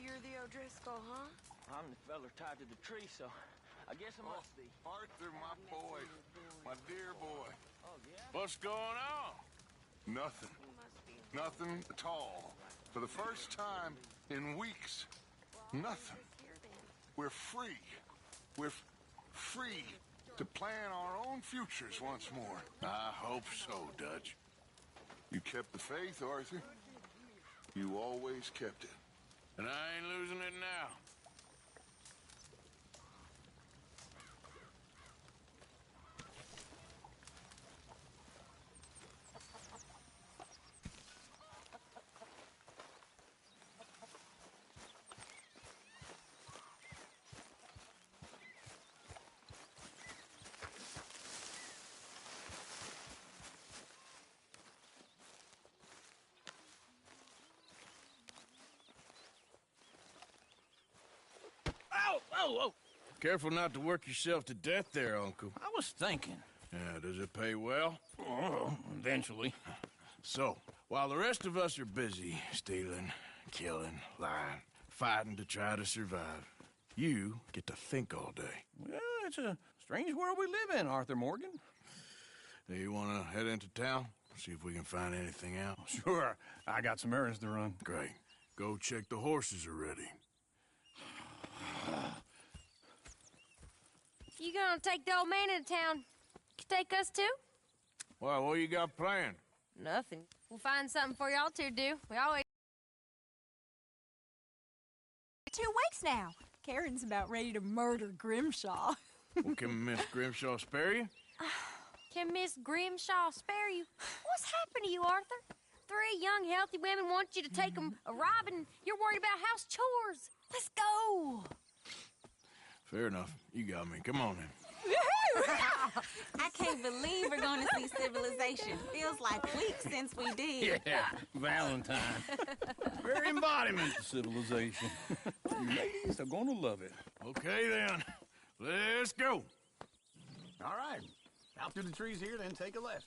you're the O'Driscoll, huh? I'm the feller tied to the tree, so I guess I must be. Arthur, my boy. My dear boy. Oh, yeah? What's going on? Nothing. You must be. Nothing at all. For the first time in weeks. Nothing. Here, then. We're free. We're free to plan our own futures once more. I hope so, Dutch. You kept the faith, Arthur. You always kept it. And I ain't losing it now. Whoa! Careful not to work yourself to death there, Uncle. I was thinking. Yeah, does it pay well? Oh, eventually. So, while the rest of us are busy stealing, killing, lying, fighting to try to survive, you get to think all day. Well, it's a strange world we live in, Arthur Morgan. Do you want to head into town? See if we can find anything out? Sure. I got some errands to run. Great. Go check the horses are ready. You gonna take the old man into town? Take us too? Well, what you got planned? Nothing. We'll find something for y'all to do. We always... 2 weeks now. Karen's about ready to murder Grimshaw. Well, can Miss Grimshaw spare you? Can Miss Grimshaw spare you? What's happened to you, Arthur? 3 young, healthy women want you to take them a robbing. You're worried about house chores. Let's go. Fair enough. You got me. Come on then. I can't believe we're going to see civilization. Feels like weeks since we did. Yeah, Valentine. Very embodiment of civilization. You ladies are gonna love it. Okay then. Let's go. All right. Out through the trees here, then take a left.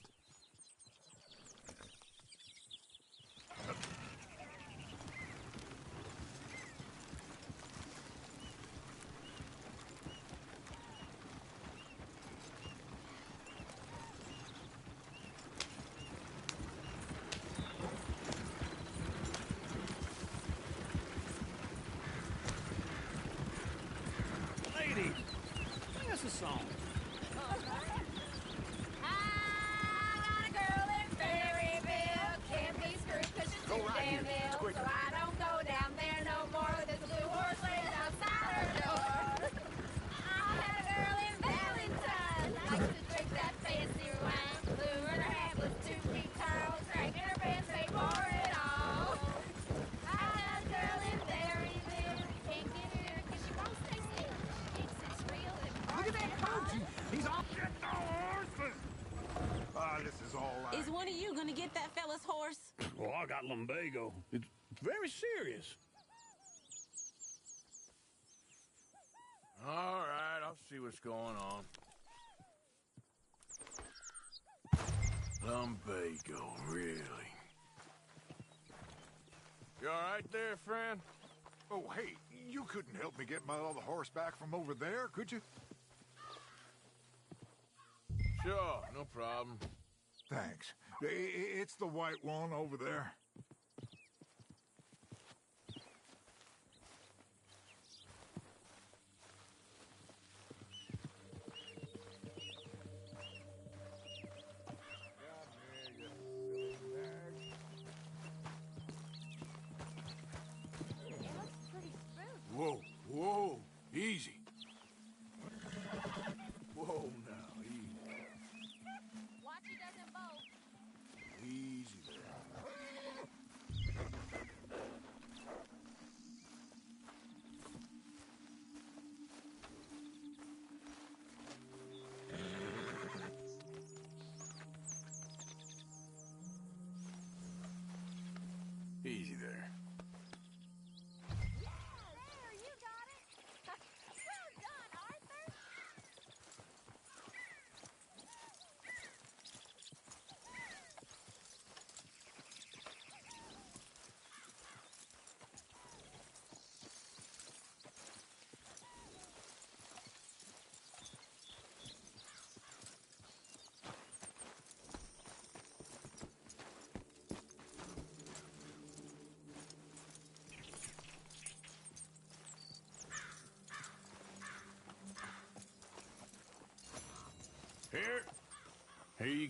Ladies, sing us a song. I got a girl in Berryville. Can't be screwed 'cause she's Go too right here. damn It's ill. quicker. So I don't go down there no more with this blue horse laying outside her door. I had a girl in Valentine. Likes to drink that fancy wine. Blue in her hat with 2 big curls. Drank in her pants, paid for it all. I had a girl in Berryville. Can't get her 'cause she won't stay still. She thinks it's real and Look at that coach. He's on. Get the horses. This is all right. Is one of you going to get that fella's horse? Well, I got lumbago. It's very serious. All right, I'll see what's going on. Lumbago, really? You all right there, friend? Oh, hey, you couldn't help me get my other horse back from over there, could you? Sure, no problem. Thanks. It's the white one over there. Whoa, whoa, easy. Whoa, now, easy. watch he doesn't bolt. Easy there. Easy there. There, you got it. Well done, Arthur.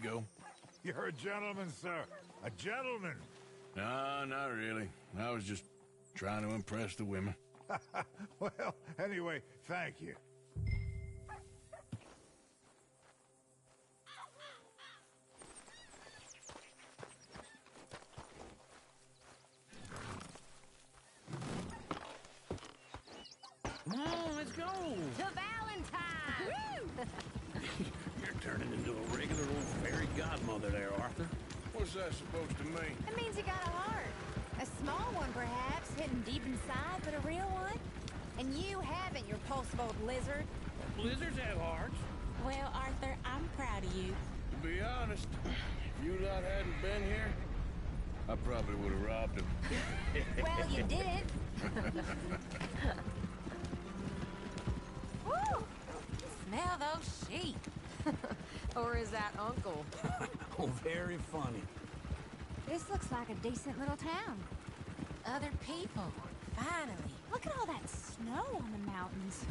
go. You're a gentleman, sir. A gentleman. No, not really. I was just trying to impress the women. Well, anyway, thank you. Come on, let's go. To Valentine! You're turning into a regular old fairy godmother there, Arthur. What's that supposed to mean? It means you got a heart. A small one, perhaps, hidden deep inside, but a real one. And you haven't, you repulsive old lizard. Lizards have hearts. Well, Arthur, I'm proud of you. To be honest, if you lot hadn't been here, I probably would have robbed him. Well, you did. Woo! Smell those sheep. Or is that Uncle? Oh, very funny. This looks like a decent little town. Other people. Finally. Look at all that snow on the mountains.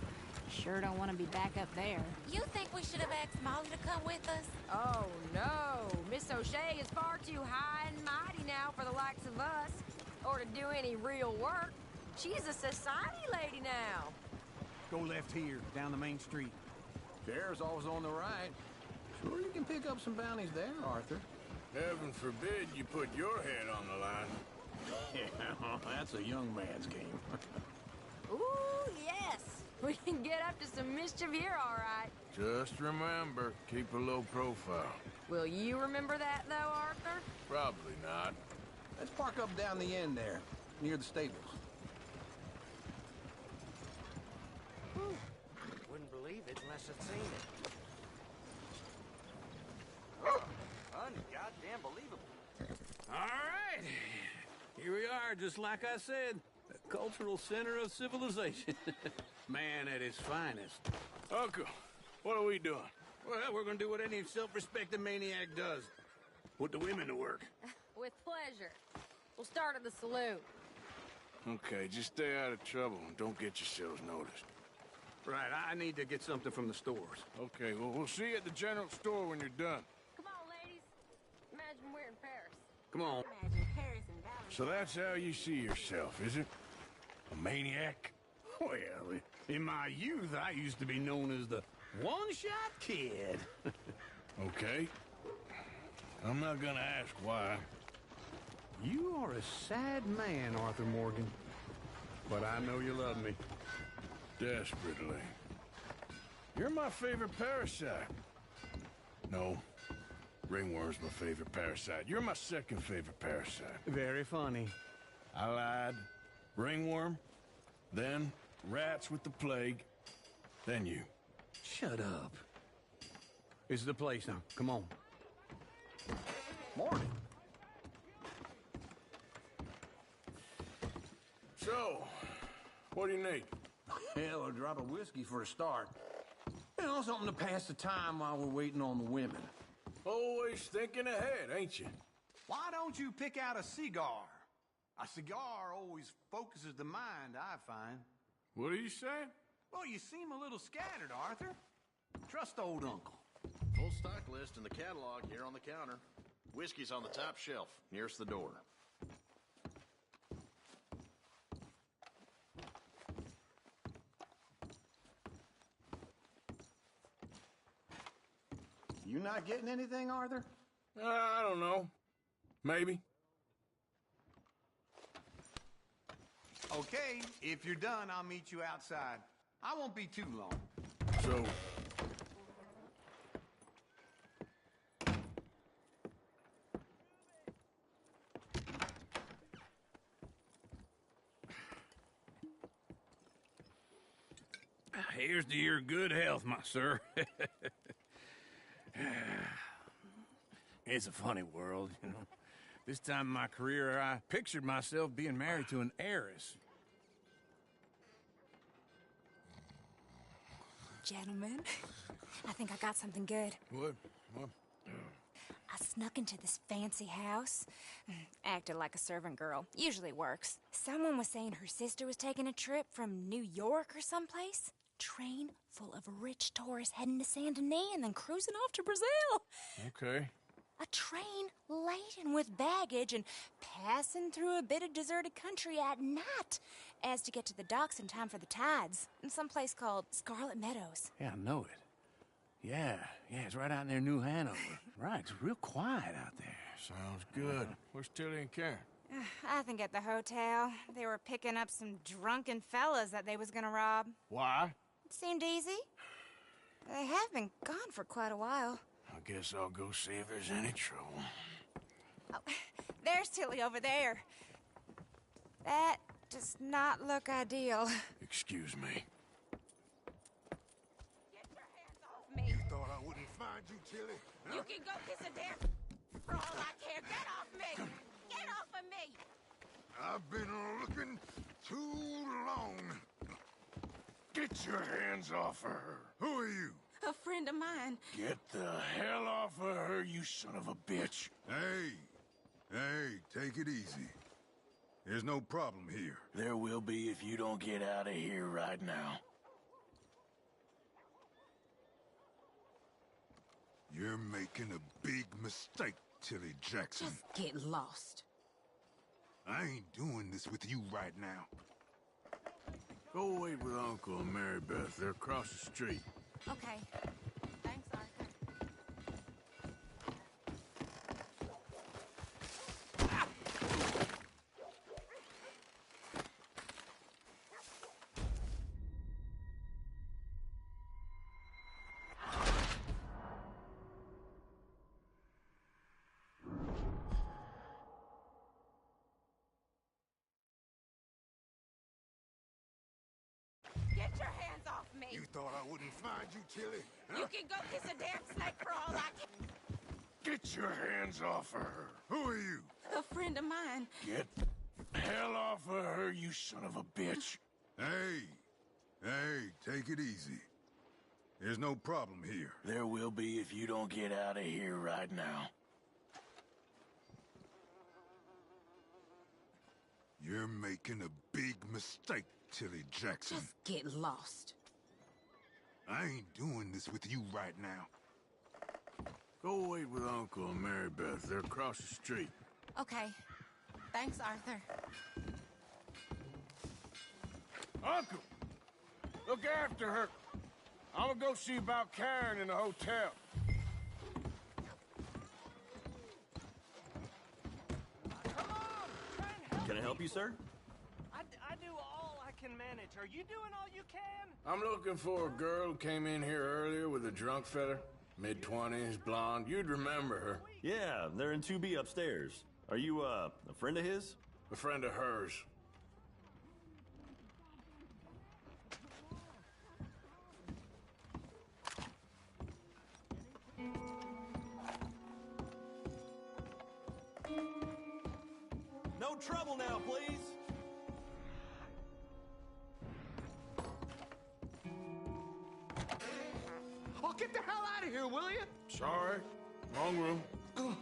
Sure don't want to be back up there. You think we should have asked Molly to come with us? Oh, no. Miss O'Shea is far too high and mighty now for the likes of us. Or to do any real work. She's a society lady now. Go left here, down the main street. Sheriff's always on the right. Sure you can pick up some bounties there, Arthur. Heaven forbid you put your head on the line. Yeah, that's a young man's game. Ooh, yes. We can get up to some mischief here, all right. Just remember, keep a low profile. Will you remember that, though, Arthur? Probably not. Let's park up down the end there, near the stables. Wouldn't believe it unless I'd seen it. Ungoddamn believable. All right. Here we are, just like I said. The cultural center of civilization. Man at his finest. Uncle, what are we doing? Well, we're gonna do what any self-respecting maniac does. Put the women to work. With pleasure. We'll start at the saloon. Okay, just stay out of trouble and don't get yourselves noticed. Right, I need to get something from the stores. Okay, well, we'll see you at the general store when you're done. Come on, ladies. Imagine we're in Paris. Come on. Imagine Paris and Valentine. So that's how you see yourself, is it? A maniac? Well, in my youth, I used to be known as the one-shot kid. Okay. I'm not gonna ask why. You are a sad man, Arthur Morgan. But I know you love me. Desperately. You're my favorite parasite. No. Ringworm's my favorite parasite. You're my second favorite parasite. Very funny. I lied. Ringworm. Then rats with the plague. Then you. Shut up. This is the place now. Come on. Morning. So, what do you need? Hell, a drop of whiskey for a start. You know, something to pass the time while we're waiting on the women. Always thinking ahead, ain't you? Why don't you pick out a cigar? A cigar always focuses the mind, I find. What are you saying? Well, you seem a little scattered, Arthur. Trust old uncle. Full stock list in the catalog here on the counter. Whiskey's on the top shelf, nearest the door. You not getting anything, Arthur? I don't know. Maybe. Okay, if you're done, I'll meet you outside. I won't be too long. So, Here's to your good health, my sir. It's a funny world, you know. This time in my career, I pictured myself being married to an heiress. Gentlemen, I think I got something good. what? I snuck into this fancy house, acted like a servant girl. Usually works. Someone was saying her sister was taking a trip from New York or someplace. Train full of rich tourists heading to Saint Denis and then cruising off to Brazil. Okay. A train laden with baggage and passing through a bit of deserted country at night as to get to the docks in time for the tides in some place called Scarlet Meadows. Yeah, I know it. Yeah, it's right out near New Hanover. Right, it's real quiet out there. Sounds good. Where's Tilly and Karen? I think at the hotel. They were picking up some drunken fellas that they was gonna rob. Why? It seemed easy. They have been gone for quite a while. I guess I'll go see if there's any trouble. Oh, there's Tilly over there. That does not look ideal. Excuse me. Get your hands off me. You thought I wouldn't find you, Tilly? Huh? You can go kiss a damn for all I care. Get off me! Get off of me! I've been looking too long. Get your hands off of her. Who are you? A friend of mine. Get the hell off of her, you son of a bitch. Hey, take it easy. There's no problem here. There will be if you don't get out of here right now. You're making a big mistake, Tilly Jackson. Just get lost. I ain't doing this with you right now. Go wait with Uncle and Mary Beth. They're across the street. Okay. Thanks, Arthur. Get your hands off me! You thought I wouldn't find you, Tilly? Huh? You can go kiss a damn snake for all I care. Get your hands off of her. Who are you? A friend of mine. Get the hell off of her, you son of a bitch. Hey, take it easy. There's no problem here. There will be if you don't get out of here right now. You're making a big mistake, Tilly Jackson. Just get lost. I ain't doing this with you right now. Go wait with Uncle and Mary Beth. They're across the street. Okay. Thanks, Arthur. Uncle! Look after her. I'm gonna go see about Karen in the hotel. Can I help you, sir? I do all I can manage. Are you doing all you can? I'm looking for a girl who came in here earlier with a drunk fella. Mid-20s, blonde. You'd remember her. Yeah, they're in 2B upstairs. Are you, a friend of his? A friend of hers. No trouble now, please. Oh, get the hell out of here, will you? Sorry. Wrong room. I'm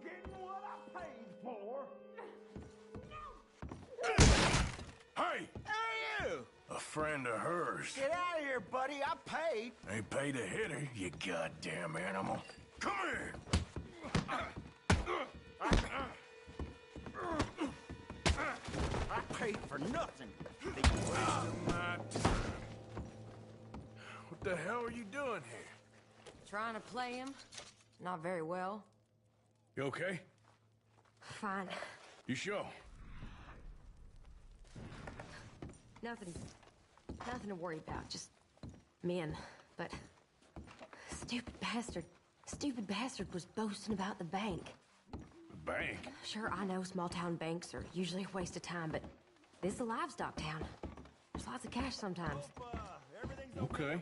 getting what I paid for. Hey! Hey, you! A friend of hers. Get out of here, buddy. I paid. Ain't paid to hit her, you goddamn animal. Come here! I paid for nothing. What the hell are you doing here? Trying to play him? Not very well. You okay? Fine. You sure? Nothing to worry about. Just men. But stupid bastard was boasting about the bank. The bank? Sure, I know small town banks are usually a waste of time, but this is a livestock town. There's lots of cash sometimes. Okay.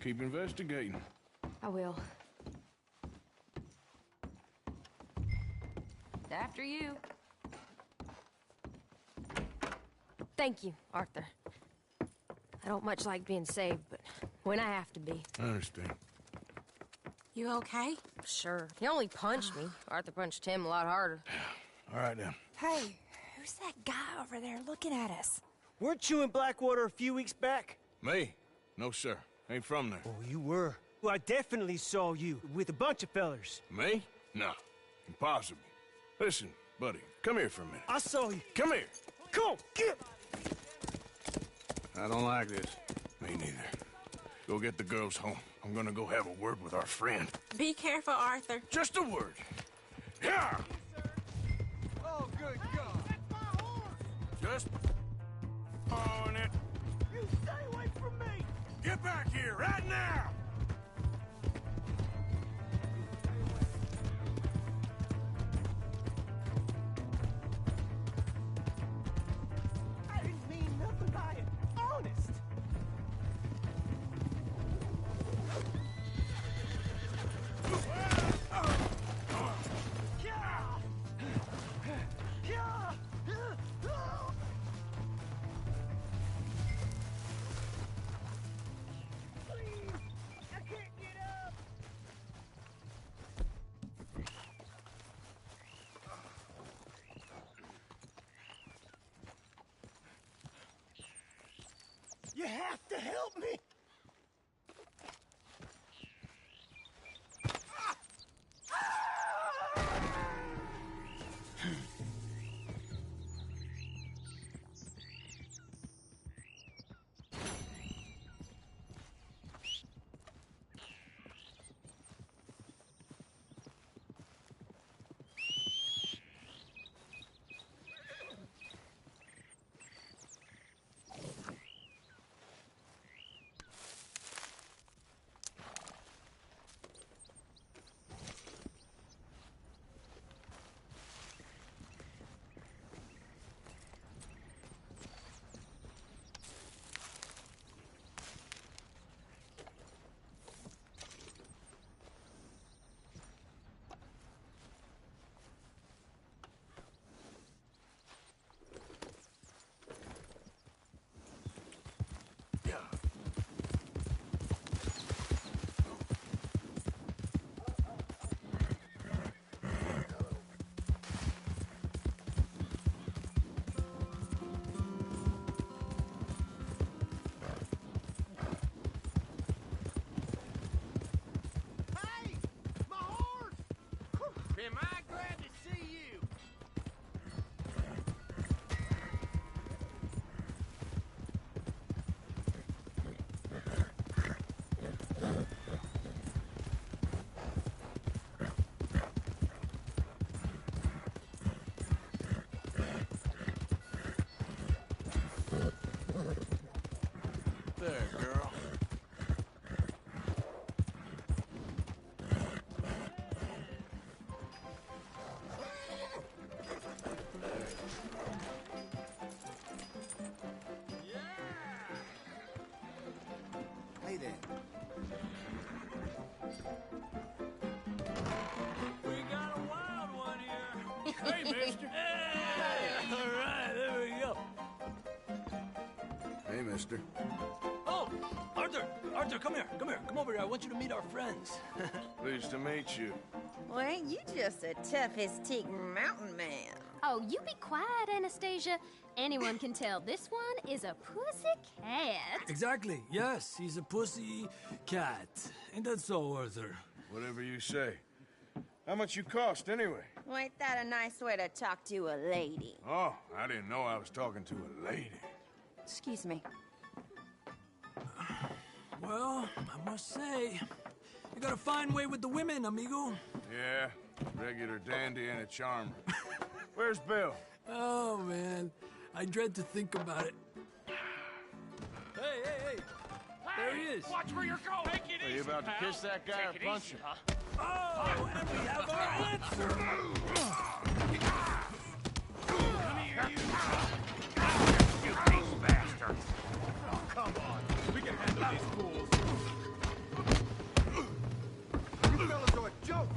Keep investigating. I will. After you. Thank you, Arthur. I don't much like being saved, but when I have to be. I understand. You okay? Sure. He only punched me. Arthur punched him a lot harder. All right, then. Hey, who's that guy over there looking at us? Weren't you in Blackwater a few weeks back? Me? No, sir. Ain't from there. Oh, you were. Well, I definitely saw you with a bunch of fellers. Me? No. Impossible. Listen, buddy, come here for a minute. I saw you. Come here. Come on, get! I don't like this. Me neither. Go get the girls home. I'm gonna go have a word with our friend. Be careful, Arthur. Just a word. Yeah! Oh, good God. That's my horse! Just on it. You stay away from me! Get back here right now! I didn't mean nothing by it. Honest. You have to help me! Am I glad to see you? There, girl. Hey there. We got a wild one here. Hey, mister. Hey! All right, there we go. Hey, mister. Oh, Arthur, come here. Come over here. I want you to meet our friends. Pleased to meet you. Well, ain't you just the toughest teak mountain man? Oh, you be quiet, Anastasia. Anyone can tell this one is a pussy cat. Exactly. Yes, he's a pussy cat. Ain't that so, Arthur? Whatever you say. How much you cost, anyway? Well, ain't that a nice way to talk to a lady? Oh, I didn't know I was talking to a lady. Excuse me. Well, I must say, you got a fine way with the women, amigo. Yeah, regular dandy and a charmer. Where's Bill? Oh, man. I dread to think about it. Hey! There he is. Watch where you're going! Take it Are you about to kiss that guy or punch him? Oh, and we have our answer. Come here, you piece bastard! Oh, come on. We can handle these fools. You fellas are a joke!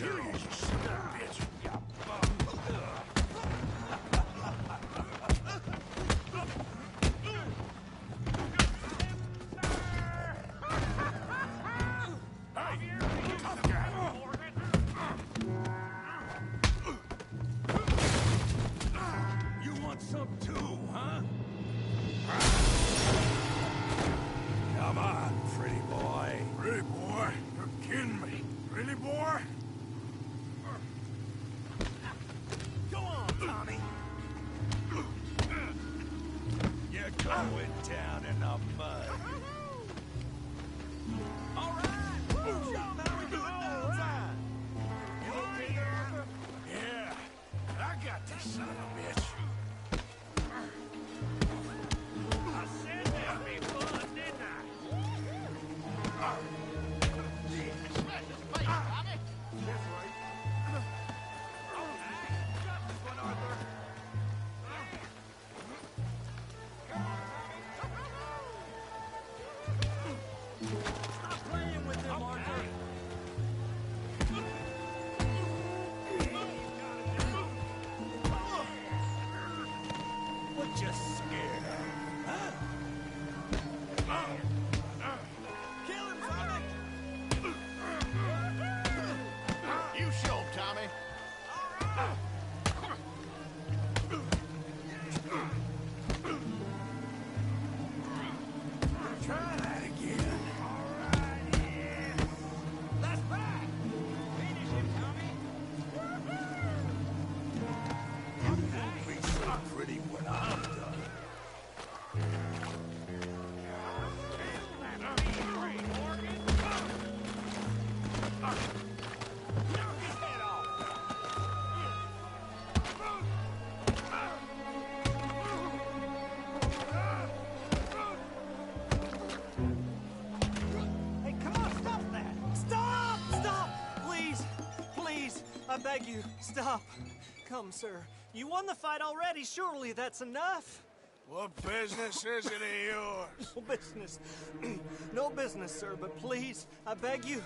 girl. You son of a bitch. You want some too, huh? Come on, pretty boy. Pretty boy? You're kidding me. Pretty boy? Go on, Tommy. You're going down in the mud. All right. Show 'em how we do it downside. You okay there, Arthur? Yeah. I got this son of a bitch. I said that'd be fun, didn't I? Smash his face, Tommy. That's right. Okay. Got this one, Arthur. Stop playing with him, Arthur. What you scared of, huh? Kill him, Tommy! You show him, Tommy. Try that again. All right, yes. That's right. Finish him, Tommy. You won't be so pretty when I'm done. Hey, come on, stop that! Stop! Stop! Please! Please! I beg you, stop. Come, sir. You won the fight already. Surely that's enough. What business is it of yours? No business. No business, sir, but please, I beg you.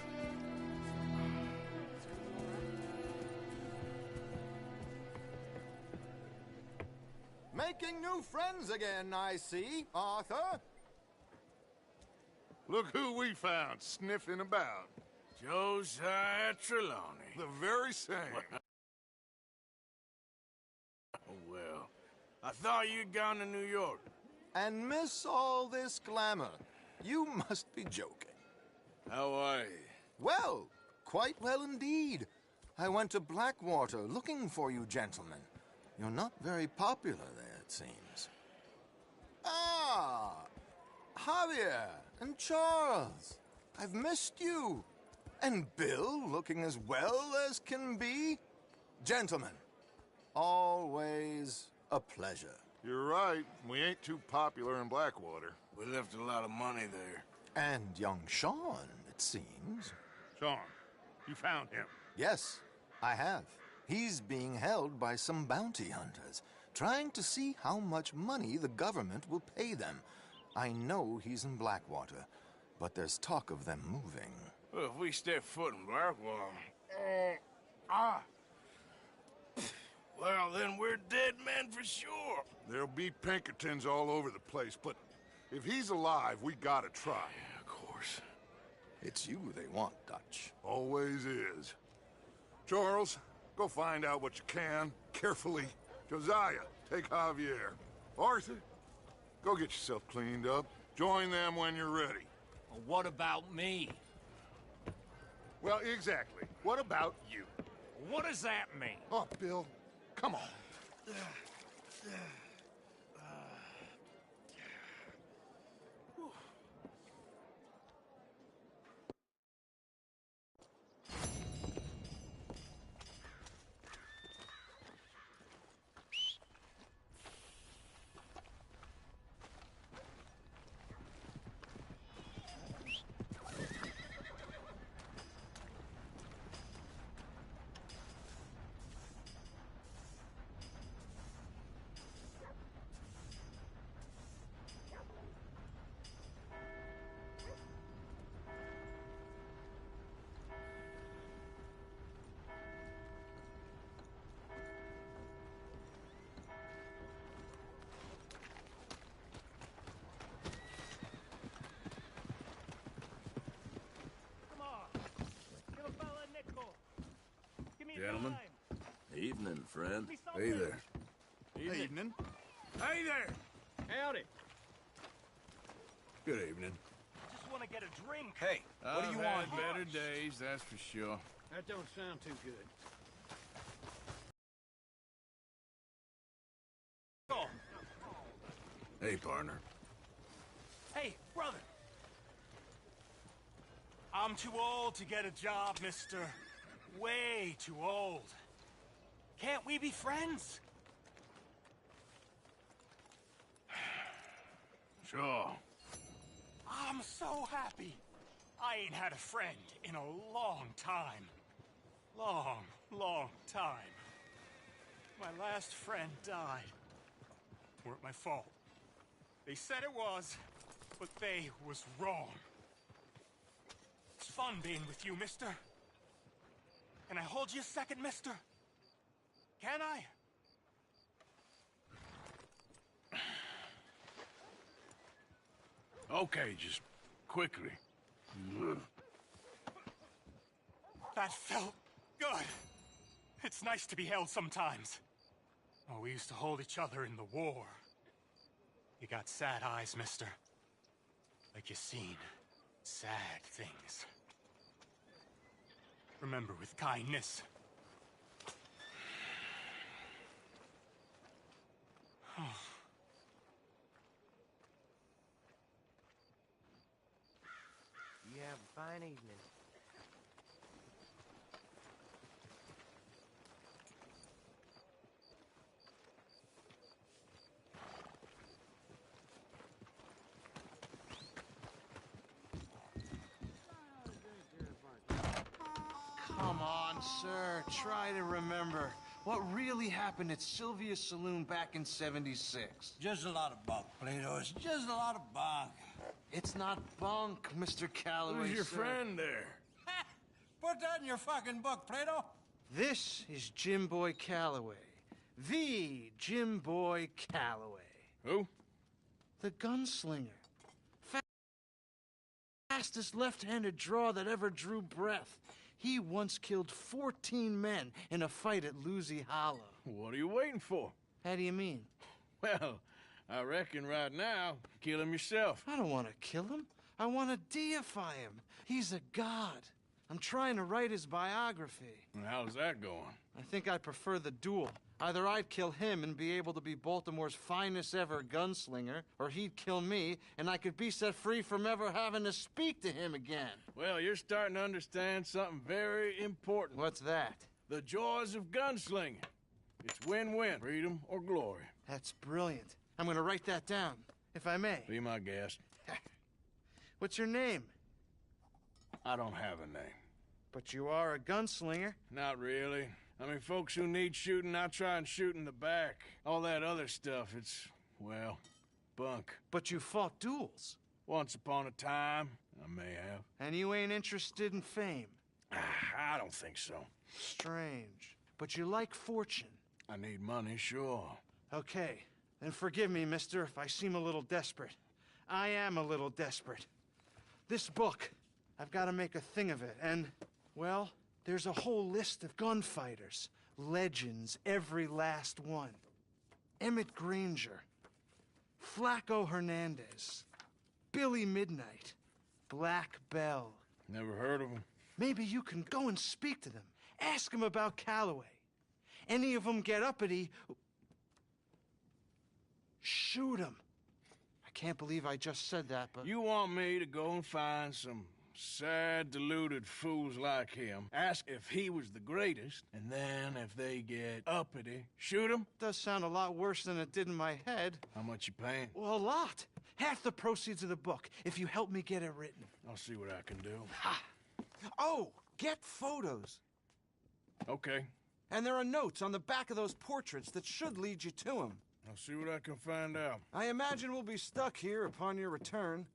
Making new friends again, I see, Arthur. Look who we found sniffing about. Josiah Trelawney. The very same. Oh, well. I thought you'd gone to New York. And miss all this glamour. You must be joking. How are you? Well, quite well indeed. I went to Blackwater looking for you gentlemen. You're not very popular there, it seems. Ah! Javier and Charles. I've missed you. And Bill looking as well as can be. Gentlemen, always a pleasure. You're right. We ain't too popular in Blackwater. We left a lot of money there. And young Sean, it seems. Sean, you found him. Yes, I have. He's being held by some bounty hunters, trying to see how much money the government will pay them. I know he's in Blackwater, but there's talk of them moving. Well, if we step foot in Blackwater... Well, then we're dead men for sure. There'll be Pinkertons all over the place, but if he's alive, we gotta try. Yeah, of course. It's you they want, Dutch. Always is. Charles, go find out what you can, carefully. Josiah, take Javier. Arthur, go get yourself cleaned up. Join them when you're ready. Well, what about me? Well, exactly. What about you? What does that mean? Oh, Bill, come on. gentlemen. Evening, friend. Hey there. Evening. Hey there! Howdy. Good evening. Just want to get a drink. Hey, what do you I've want had here? better days, that's for sure. That don't sound too good. Oh, Hey, partner. hey, brother. I'm too old to get a job, mister. Way too old. Can't we be friends? Sure. I'm so happy. I ain't had a friend in a long time. Long time. My last friend died. Weren't my fault. They said it was, but they was wrong. It's fun being with you, mister. Can I hold you a second, mister? Can I? Okay, just quickly. That felt good. It's nice to be held sometimes. Oh, we used to hold each other in the war. You got sad eyes, mister. Like you seen sad things. Remember with kindness. You have a fine evening. Come on, sir. Try to remember. What really happened at Sylvia's Saloon back in '76? Just a lot of bunk, Plato. It's just a lot of bunk. It's not bunk, Mr. Calloway, Who's your sir. friend there? Put that in your fucking book, Plato. This is Jim Boy Calloway. The Jim Boy Calloway. Who? The gunslinger. Fastest left-handed draw that ever drew breath. He once killed 14 men in a fight at Lucy Hollow. What are you waiting for? How do you mean? Well, I reckon right now, kill him yourself. I don't want to kill him. I want to deify him. He's a god. I'm trying to write his biography. And how's that going? I think I prefer the duel. Either I'd kill him and be able to be Baltimore's finest ever gunslinger, or he'd kill me and I could be set free from ever having to speak to him again. Well, you're starting to understand something very important. What's that? The joys of gunslinging. It's win-win, freedom or glory. That's brilliant. I'm going to write that down, if I may. Be my guest. What's your name? I don't have a name. But you are a gunslinger. Not really. I mean, folks who need shooting, I try and shoot in the back. All that other stuff, it's, well, bunk. But you fought duels. Once upon a time, I may have. And you ain't interested in fame. I don't think so. Strange. But you like fortune. I need money, sure. Okay. Then forgive me, mister, if I seem a little desperate. I am a little desperate. This book, I've got to make a thing of it, and, well, there's a whole list of gunfighters. Legends, every last one. Emmett Granger. Flaco Hernandez. Billy Midnight. Black Bell. Never heard of them. Maybe you can go and speak to them. Ask them about Calloway. Any of them get uppity, shoot them. I can't believe I just said that, but... You want me to go and find some sad, deluded fools like him, ask if he was the greatest, and then if they get uppity, shoot him? Does sound a lot worse than it did in my head. How much you paying? Well, a lot. Half the proceeds of the book, if you help me get it written. I'll see what I can do. Ha! Oh, get photos. Okay. And there are notes on the back of those portraits that should lead you to him. I'll see what I can find out. I imagine we'll be stuck here upon your return.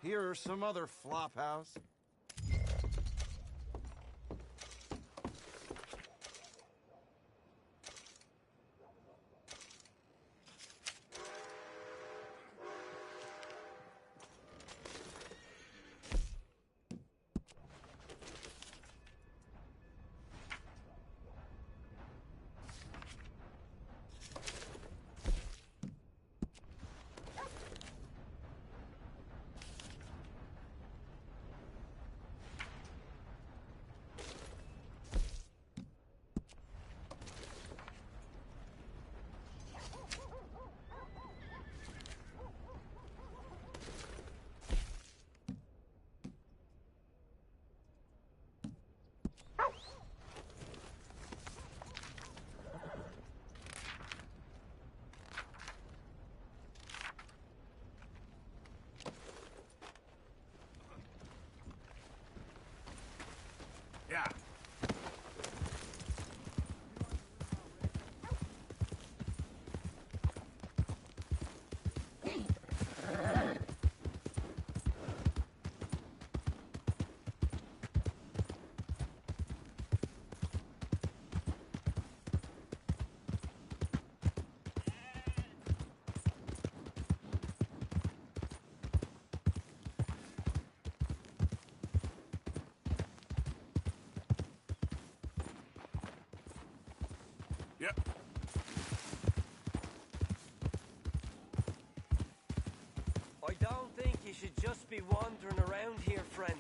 Here are some other flophouse. Yeah. Yep. I don't think you should just be wandering around here, friend.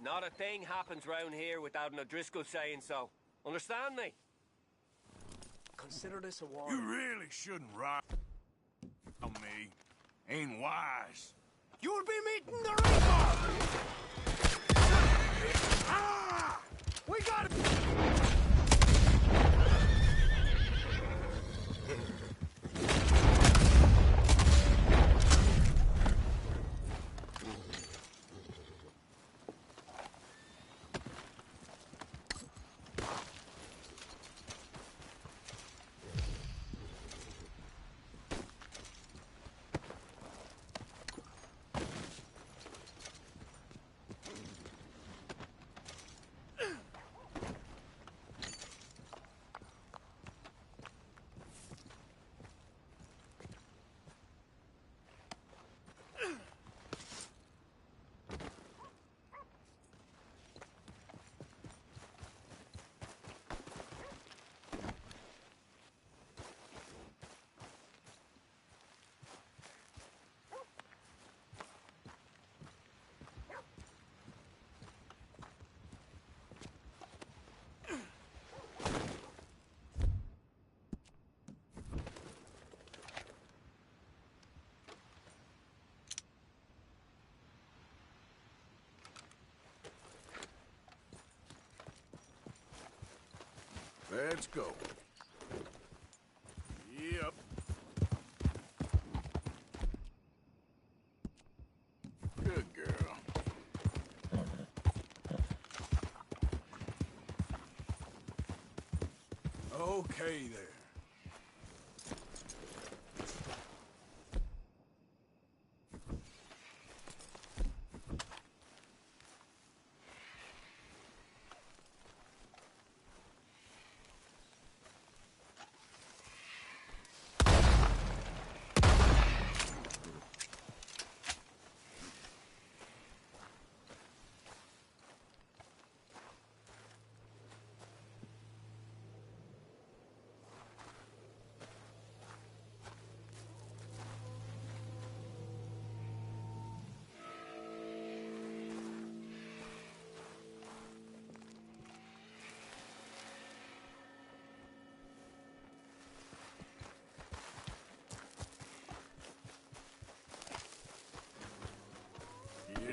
Not a thing happens round here without an O'Driscoll saying so. Understand me? Consider this a warning. You really shouldn't ride on me. Ain't wise. You'll be meeting the Reaper! Ah! We got it! Let's go. Yep. Good girl. Okay there.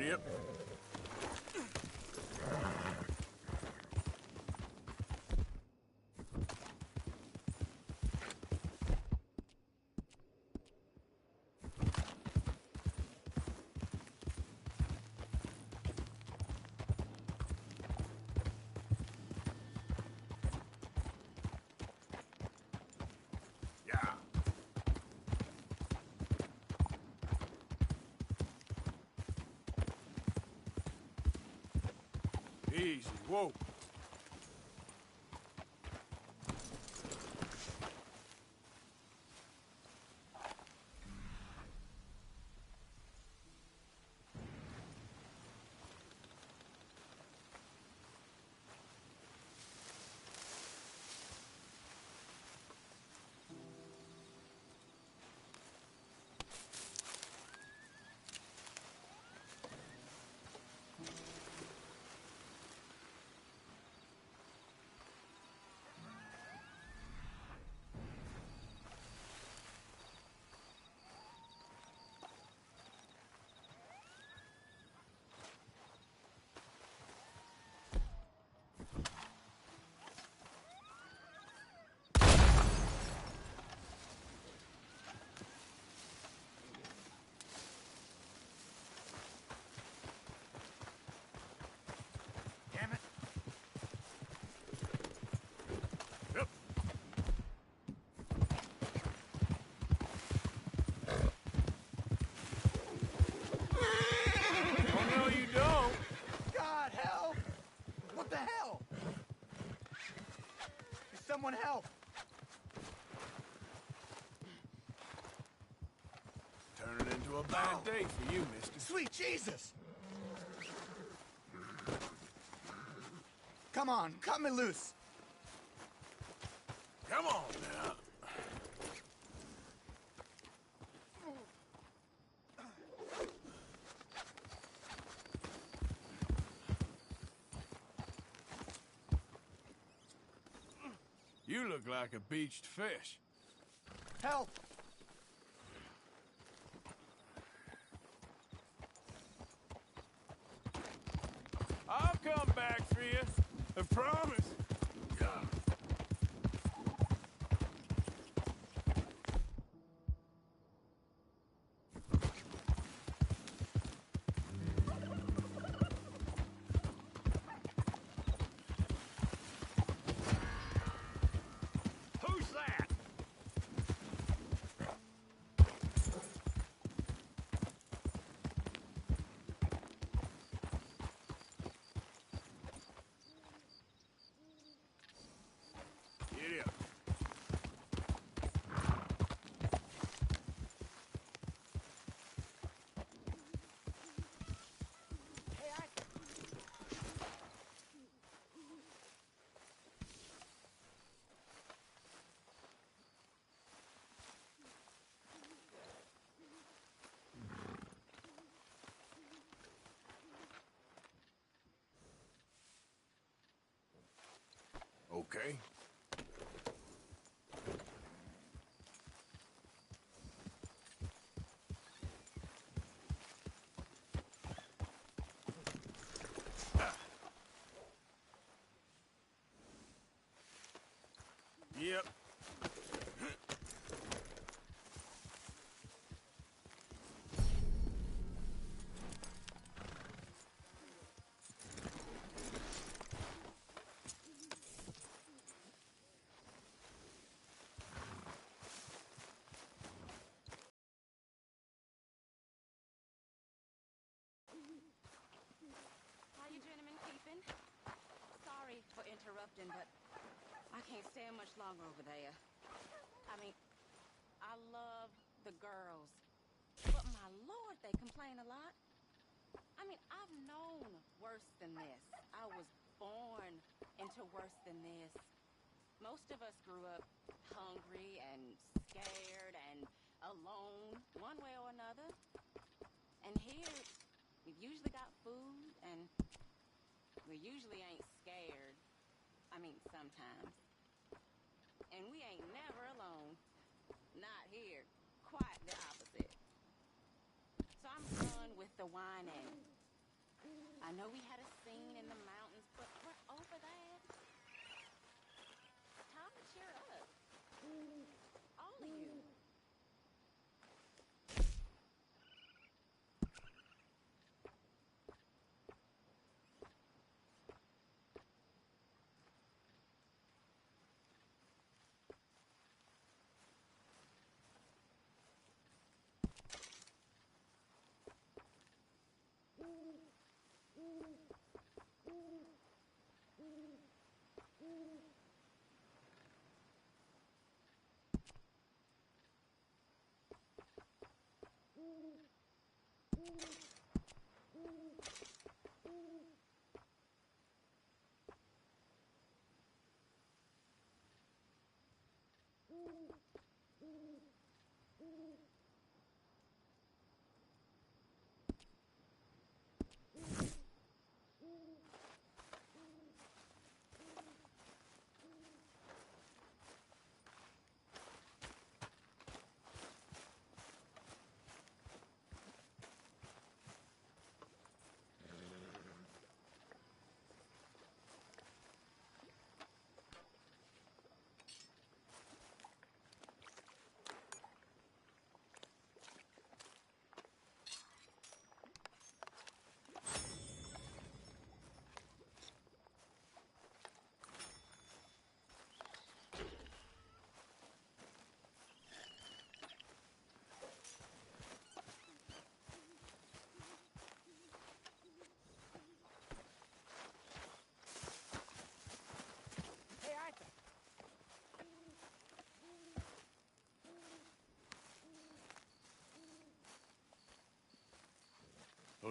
Yep. Yeah. Easy. Whoa. Someone help! Turning into a bad day for you, mister. Sweet Jesus! Come on, cut me loose! Come on now. You look like a beached fish. Help! I'll come back for you. I promise. Who's that? Giddy up. Okay. Yep. How you gentlemen keeping? Sorry for interrupting, but I can't stand much longer over there. I mean, I love the girls, but my lord, they complain a lot. I mean, I've known worse than this. I was born into worse than this. Most of us grew up hungry and scared and alone, one way or another. And here, we've usually got food, and we usually ain't scared. I mean, sometimes. And we ain't never alone. Not here. Quite the opposite. So I'm done with the whining. I know we had a scene in the mountains, but we're over that. Time to cheer up. All of you.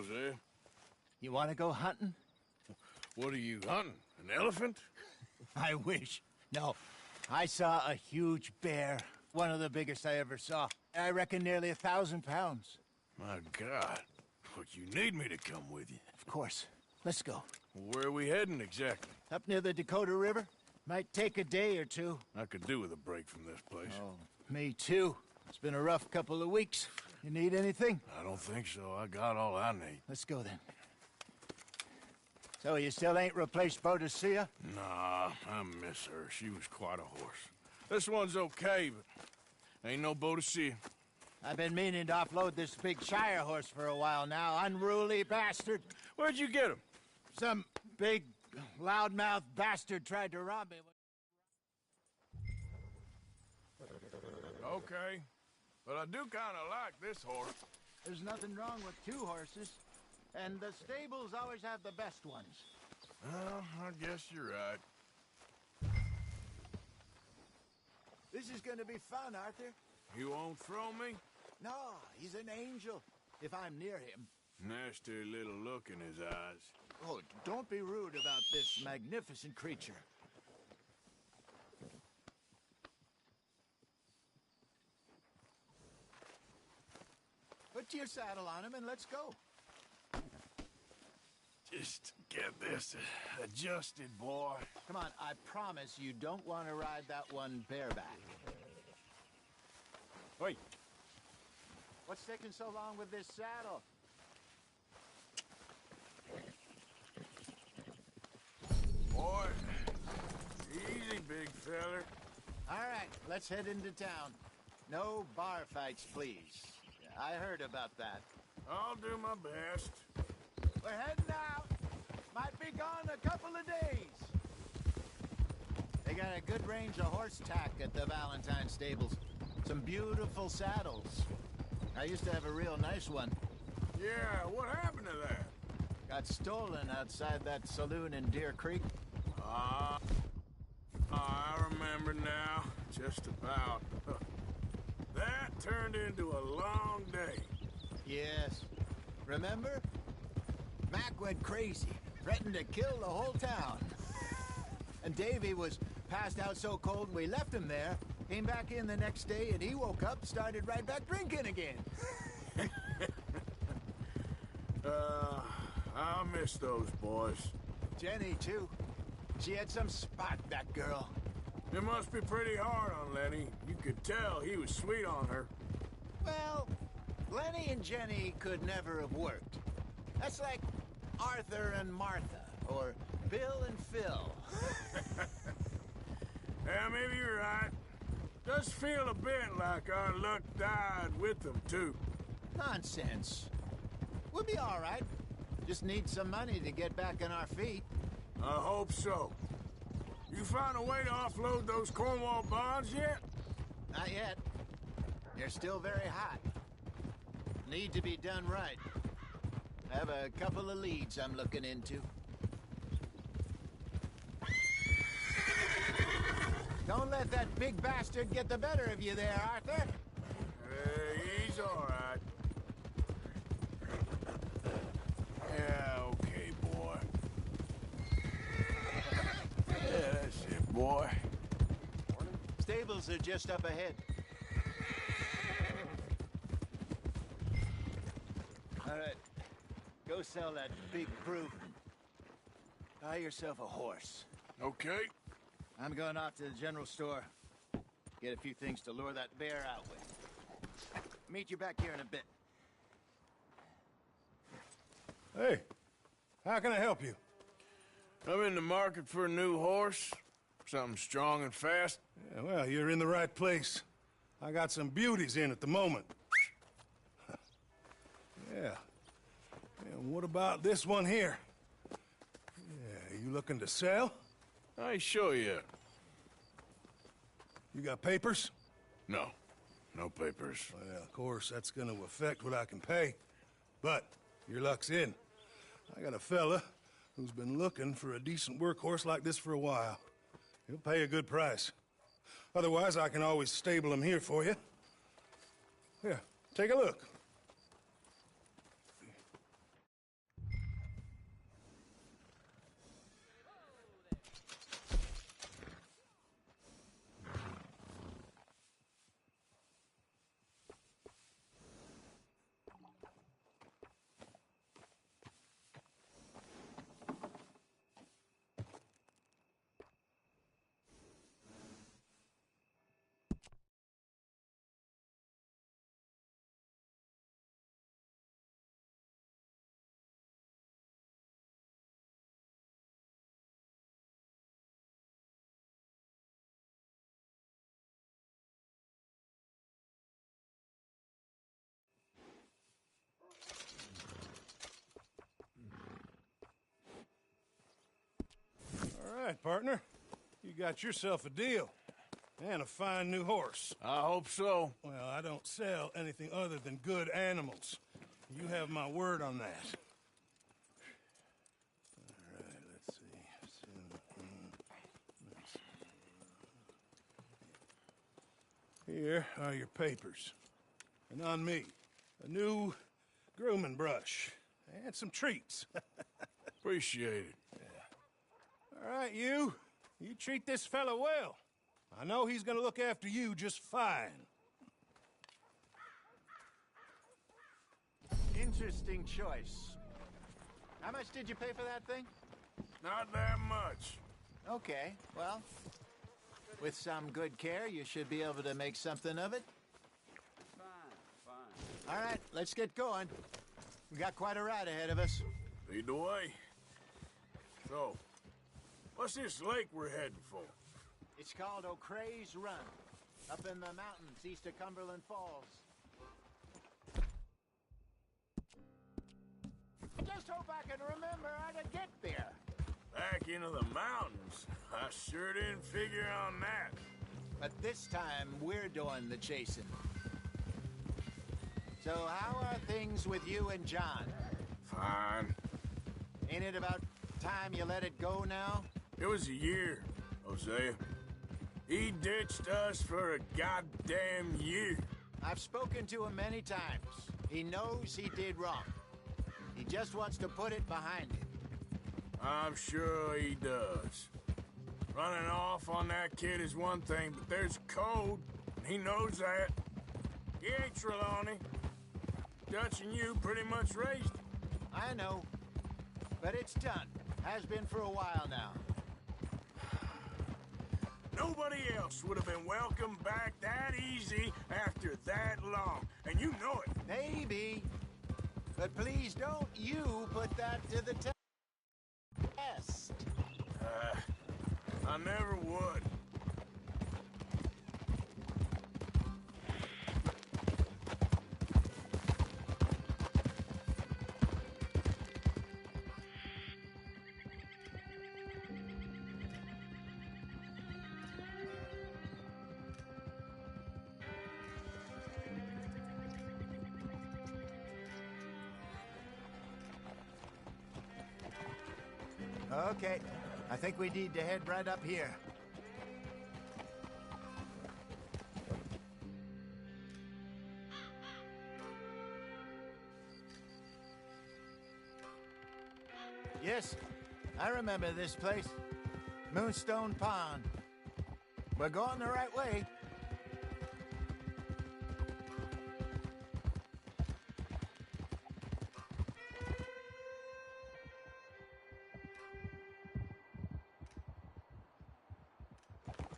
Hosea. You want to go hunting? What are you hunting? An elephant? I wish. No. I saw a huge bear. One of the biggest I ever saw. I reckon nearly 1,000 pounds. My God. Look, you need me to come with you. Of course. Let's go. Where are we heading exactly? Up near the Dakota River. Might take a day or two. I could do with a break from this place. Oh, me too. It's been a rough couple of weeks. You need anything? I don't think so. I got all I need. Let's go then. So you still ain't replaced Boadicea? Nah, I miss her. She was quite a horse. This one's okay, but ain't no Boadicea. I've been meaning to offload this big Shire horse for a while now. Unruly bastard. Where'd you get him? Some big, loudmouth bastard tried to rob me. Okay, but I do kind of like this horse. There's nothing wrong with two horses. And the stables always have the best ones. Well, I guess you're right. This is gonna be fun, Arthur. You won't throw me? No, he's an angel. If I'm near him. Nasty little look in his eyes. Oh, don't be rude about this magnificent creature. Put your saddle on him and let's go. Just get this adjusted, boy. Come on, I promise you don't want to ride that one bareback. Wait. What's taking so long with this saddle? Boy, easy, big feller. All right, let's head into town. No bar fights, please. I heard about that. I'll do my best. We're heading out. Might be gone a couple of days. They got a good range of horse tack at the Valentine stables. Some beautiful saddles. I used to have a real nice one. Yeah, what happened to that? Got stolen outside that saloon in Deer Creek. I remember now. Just about. That turned into a long day. Yes. Remember? Mac went crazy, threatened to kill the whole town. And Davy was passed out so cold we left him there. Came back in the next day and he woke up, started right back drinking again. I miss those boys. Jenny, too. She had some spot, that girl. It must be pretty hard on Lenny. You could tell he was sweet on her. Well, Lenny and Jenny could never have worked. That's like Arthur and Martha, or Bill and Phil. Yeah, maybe you're right. Does feel a bit like our luck died with them, too. Nonsense. We'll be all right. Just need some money to get back on our feet. I hope so. You found a way to offload those Cornwall bonds yet? Not yet. They're still very hot. Need to be done right. I have a couple of leads I'm looking into. Don't let that big bastard get the better of you there, Arthur. He's all right. Yeah, okay, boy. Yeah, that's it, boy. Stables are just up ahead. All right. Go sell that big brute. Buy yourself a horse. Okay. I'm going off to the general store. Get a few things to lure that bear out with. Meet you back here in a bit. Hey, how can I help you? I'm in the market for a new horse. Something strong and fast. Yeah, well, you're in the right place. I got some beauties in at the moment. Yeah. And what about this one here? Yeah, you looking to sell? I show you. You got papers? No. No papers. Well, of course, that's gonna affect what I can pay. But your luck's in. I got a fella who's been looking for a decent workhorse like this for a while. He'll pay a good price. Otherwise, I can always stable him here for you. Here, take a look. right, partner. You got yourself a deal. And a fine new horse. I hope so. Well, I don't sell anything other than good animals. You have my word on that. All right, let's see. Here are your papers. And on me, a new grooming brush. And some treats. Appreciate it. All right, you. You treat this fella well. I know he's gonna look after you just fine. Interesting choice. How much did you pay for that thing? Not that much. Okay, well, with some good care, you should be able to make something of it. Fine. All right, let's get going. We got quite a ride ahead of us. Lead the way. So, what's this lake we're heading for? It's called O'Creagh's Run, up in the mountains east of Cumberland Falls. I just hope I can remember how to get there. Back into the mountains? I sure didn't figure on that. But this time, we're doing the chasing. So how are things with you and John? Fine. Ain't it about time you let it go now? It was a year, Hosea. He ditched us for a goddamn year. I've spoken to him many times. He knows he did wrong. He just wants to put it behind him. I'm sure he does. Running off on that kid is one thing, but there's code, and he knows that. He ain't Trelawney. Dutch and you pretty much raised him. I know, but it's done. Has been for a while now. Nobody else would have been welcomed back that easy after that long, and you know it. Maybe, but please don't you put that to the test. I never would. Okay, I think we need to head right up here. Yes, I remember this place. Moonstone Pond. We're going the right way.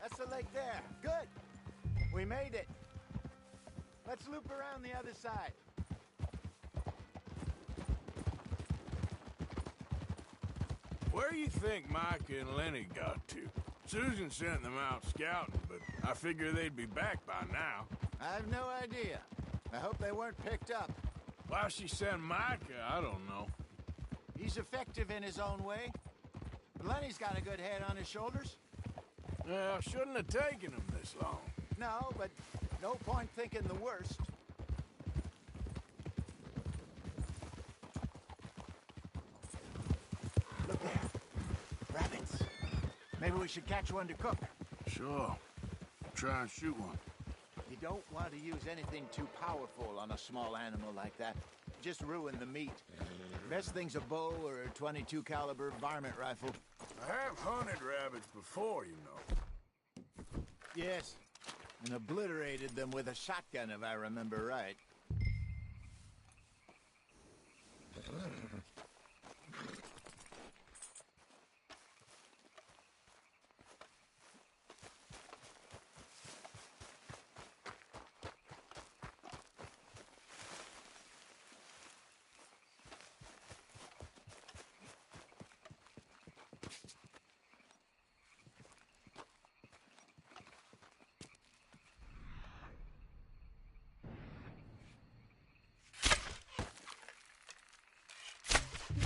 That's the lake there. Good. We made it. Let's loop around the other side. Where do you think Micah and Lenny got to? Susan sent them out scouting, but I figure they'd be back by now. I have no idea. I hope they weren't picked up. Why she sent Micah, I don't know. He's effective in his own way. But Lenny's got a good head on his shoulders. Well, shouldn't have taken him this long. No, but no point thinking the worst. Look there. Rabbits. Maybe we should catch one to cook. Sure. Try and shoot one. You don't want to use anything too powerful on a small animal like that. Just ruin the meat. Best thing's a bow or a .22 caliber varmint rifle. I have hunted rabbits before, you know. Yes, and obliterated them with a shotgun, if I remember right.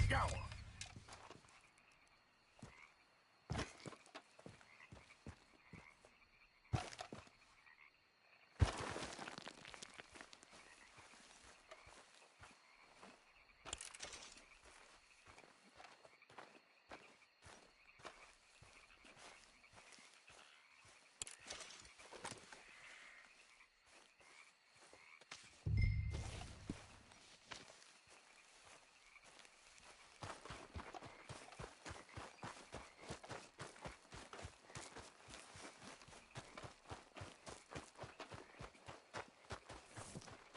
Got one.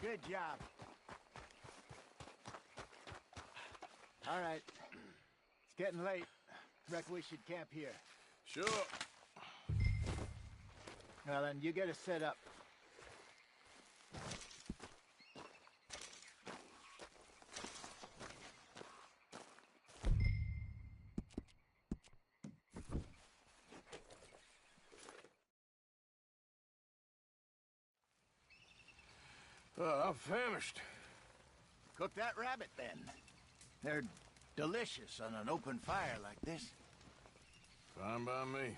Good job. All right. It's getting late. Reckon we should camp here. Sure. Well, then, you get us set up. I'm famished. Cook that rabbit, then. They're delicious on an open fire like this. Fine by me.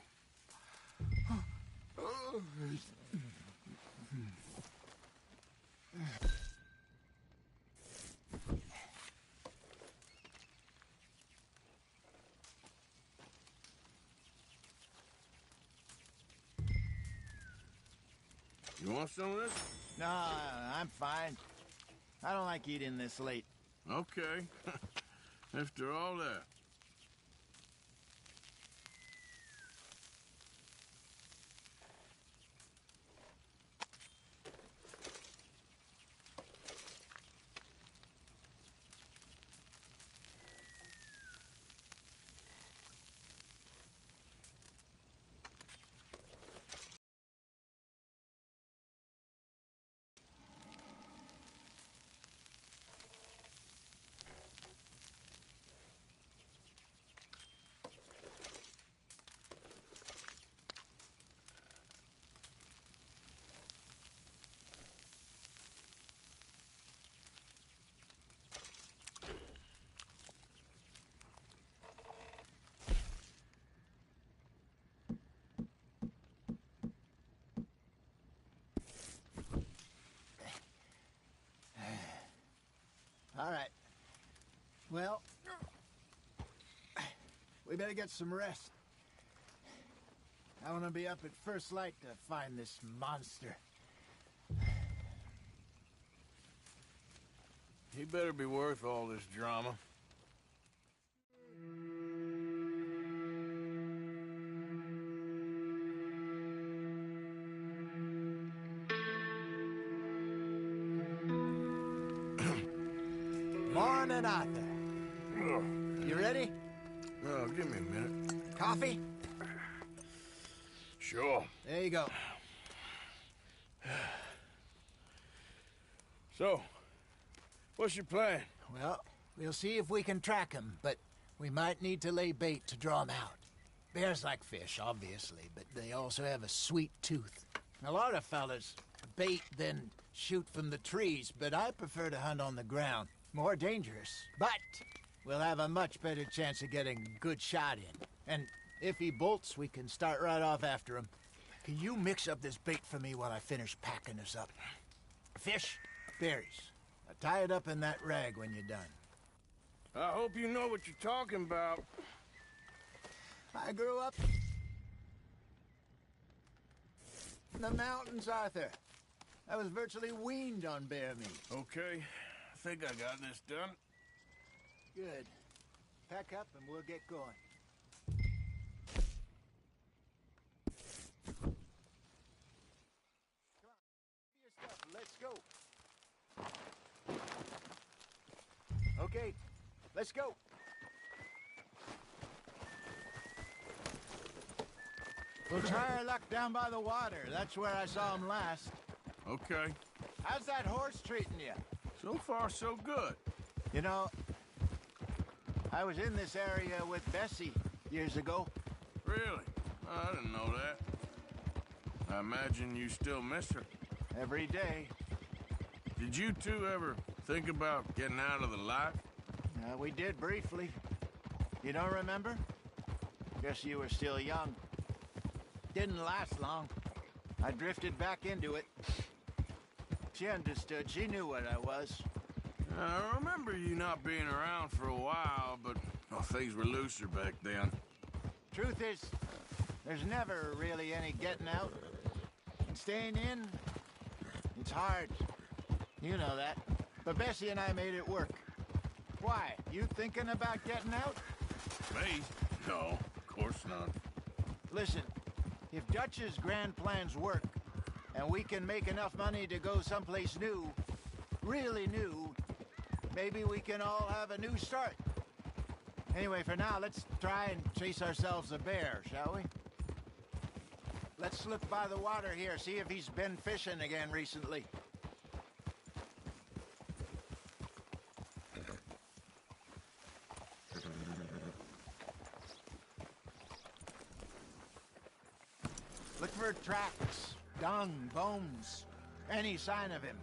You want some of this? No, I'm fine. I don't like eating this late. Okay. After all that. All right. Well, we better get some rest. I want to be up at first light to find this monster. He better be worth all this drama. Morning, Arthur. You ready? Oh, give me a minute. Coffee? Sure. There you go. So, what's your plan? Well, we'll see if we can track him, but we might need to lay bait to draw him out. Bears like fish, obviously, but they also have a sweet tooth. A lot of fellas bait, then shoot from the trees, but I prefer to hunt on the ground. More dangerous, but we'll have a much better chance of getting a good shot in. And if he bolts, we can start right off after him. Can you mix up this bait for me while I finish packing this up? Fish, berries. Now tie it up in that rag when you're done. I hope you know what you're talking about. I grew up in the mountains, Arthur. I was virtually weaned on bear meat. Okay, I think I got this done. Good. Pack up and we'll get going. Come on, give me your stuff. Let's go. Okay, let's go. We'll try our luck down by the water. That's where I saw him last. Okay. How's that horse treating you? So far, so good. You know, I was in this area with Bessie years ago. Really? I didn't know that. I imagine you still miss her. Every day. Did you two ever think about getting out of the life? We did briefly. You don't remember? Guess you were still young. Didn't last long. I drifted back into it. She understood. She knew what I was. I remember you not being around for a while, but things were looser back then. Truth is, there's never really any getting out. And staying in, it's hard. You know that. But Bessie and I made it work. Why? You thinking about getting out? Me? No, of course not. Listen, if Dutch's grand plans work, and we can make enough money to go someplace new, really new, maybe we can all have a new start. Anyway, for now, let's try and chase ourselves a bear, shall we? Let's look by the water here, see if he's been fishing again recently. Look for tracks, dung, bones, any sign of him.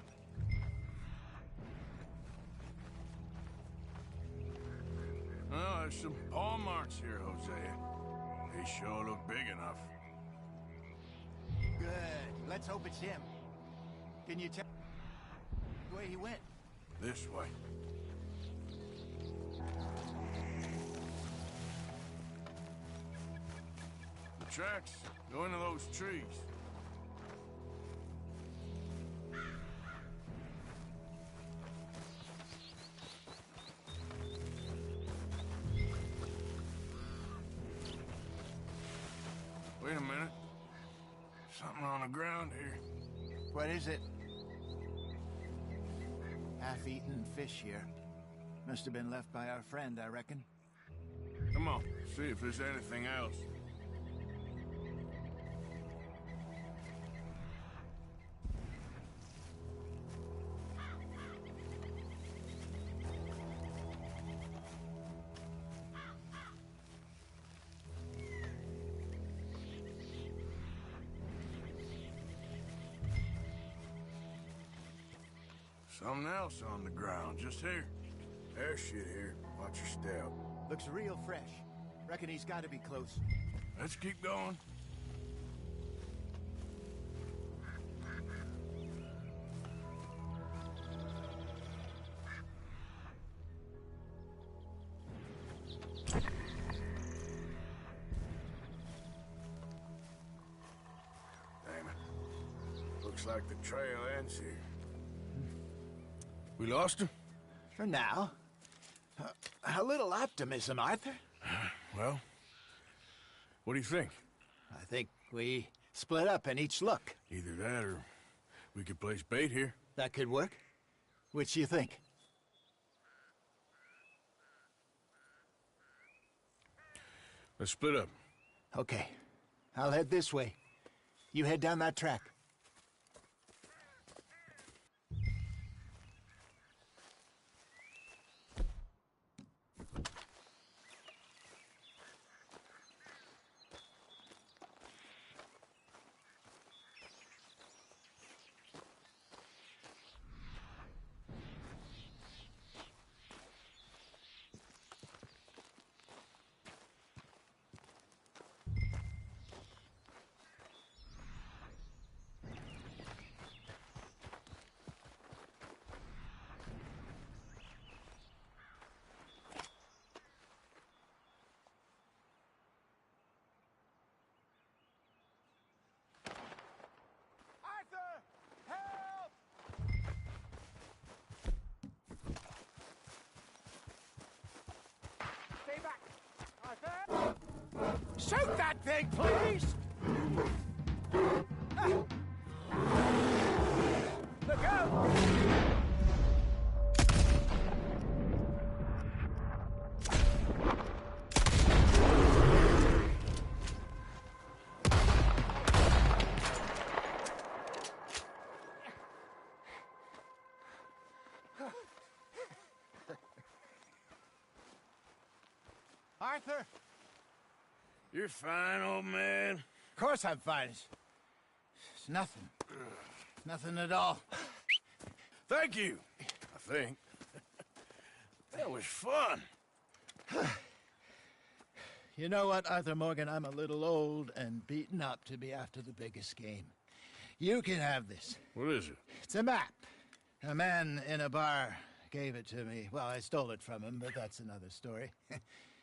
Oh, there's some paw marks here, Hosea. They sure look big enough. Good. Let's hope it's him. Can you tell the way he went? This way. The tracks go into those trees. Wait a minute. Something on the ground here. What is it? Half-eaten fish here. Must have been left by our friend, I reckon. Come on, see if there's anything else. Something else on the ground, just here. There's shit here. Watch your step. Looks real fresh. Reckon he's got to be close. Let's keep going. Damn it. Looks like the trail ends here. We lost him? For now. A little optimism, Arthur. Well, what do you think? I think we split up and each look. Either that or we could place bait here. That could work. Which you think? Let's split up. Okay. I'll head this way. You head down that track. Shoot that thing, please! Look out! Arthur! You're fine, old man. Of course I'm fine. It's nothing. Nothing at all. Thank you, I think. That was fun. You know what, Arthur Morgan? I'm a little old and beaten up to be after the biggest game. You can have this. What is it? It's a map. A man in a bar gave it to me. Well, I stole it from him, but that's another story.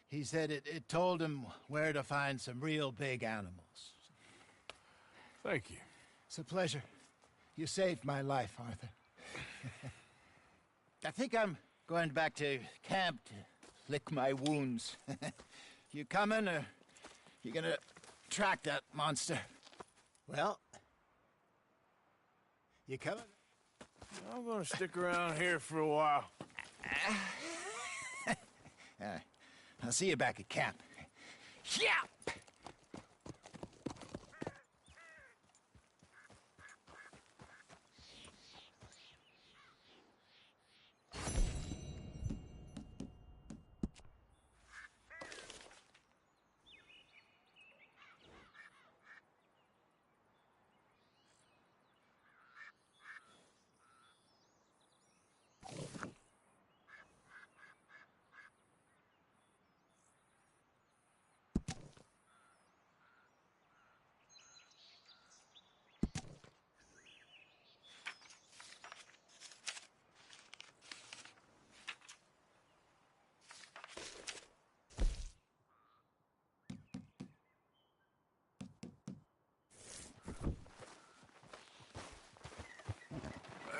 He said it told him where to find some real big animals. Thank you. It's a pleasure. You saved my life, Arthur. I think I'm going back to camp to lick my wounds. You coming, or you gonna track that monster? Well, you coming? I'm gonna stick around here for a while. I'll see you back at camp. Yeah!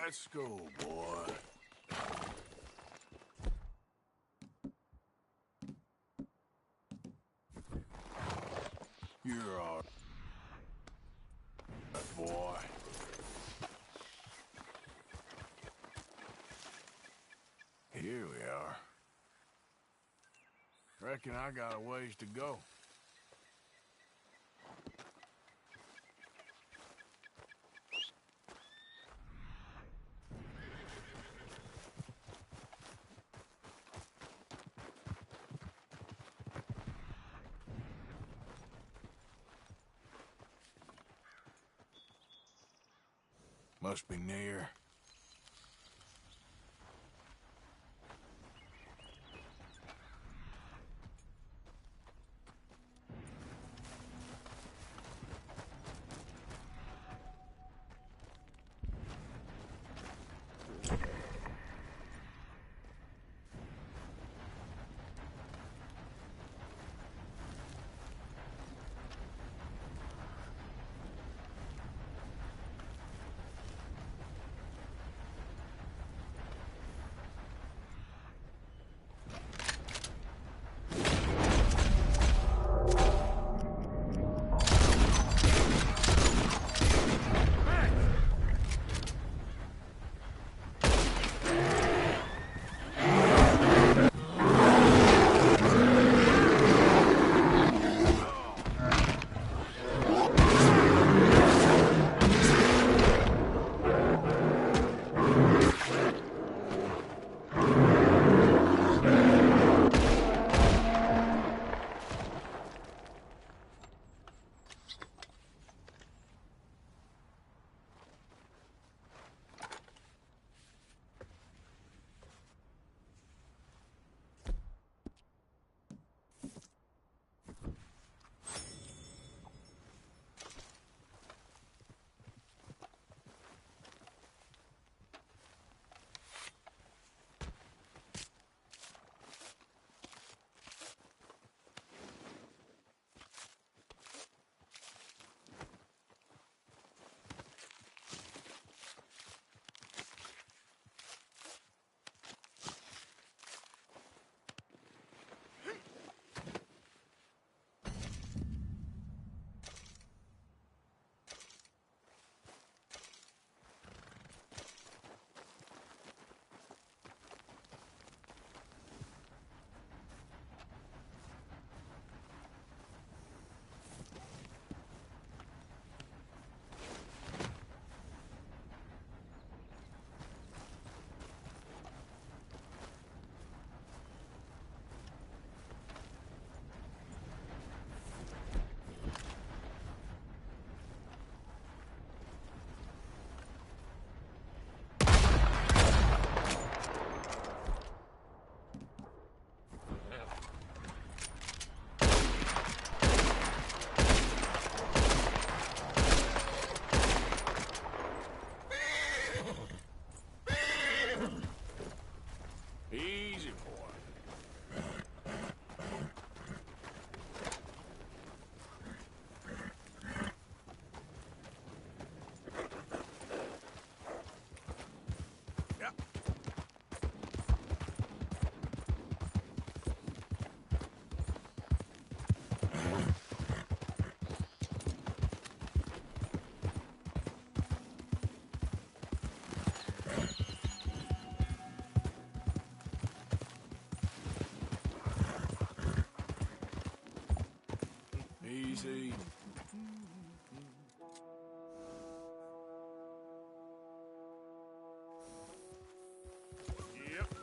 Let's go, boy. You're all right, boy. Here we are. Reckon I got a ways to go. Must be near. Easy. Yep.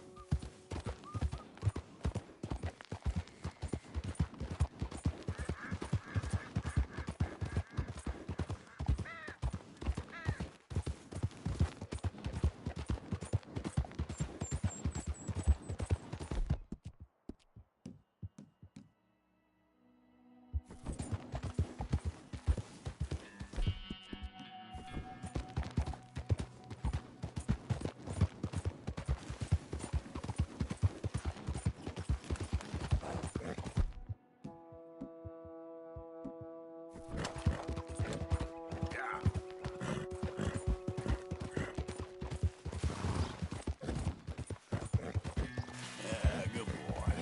Good boy.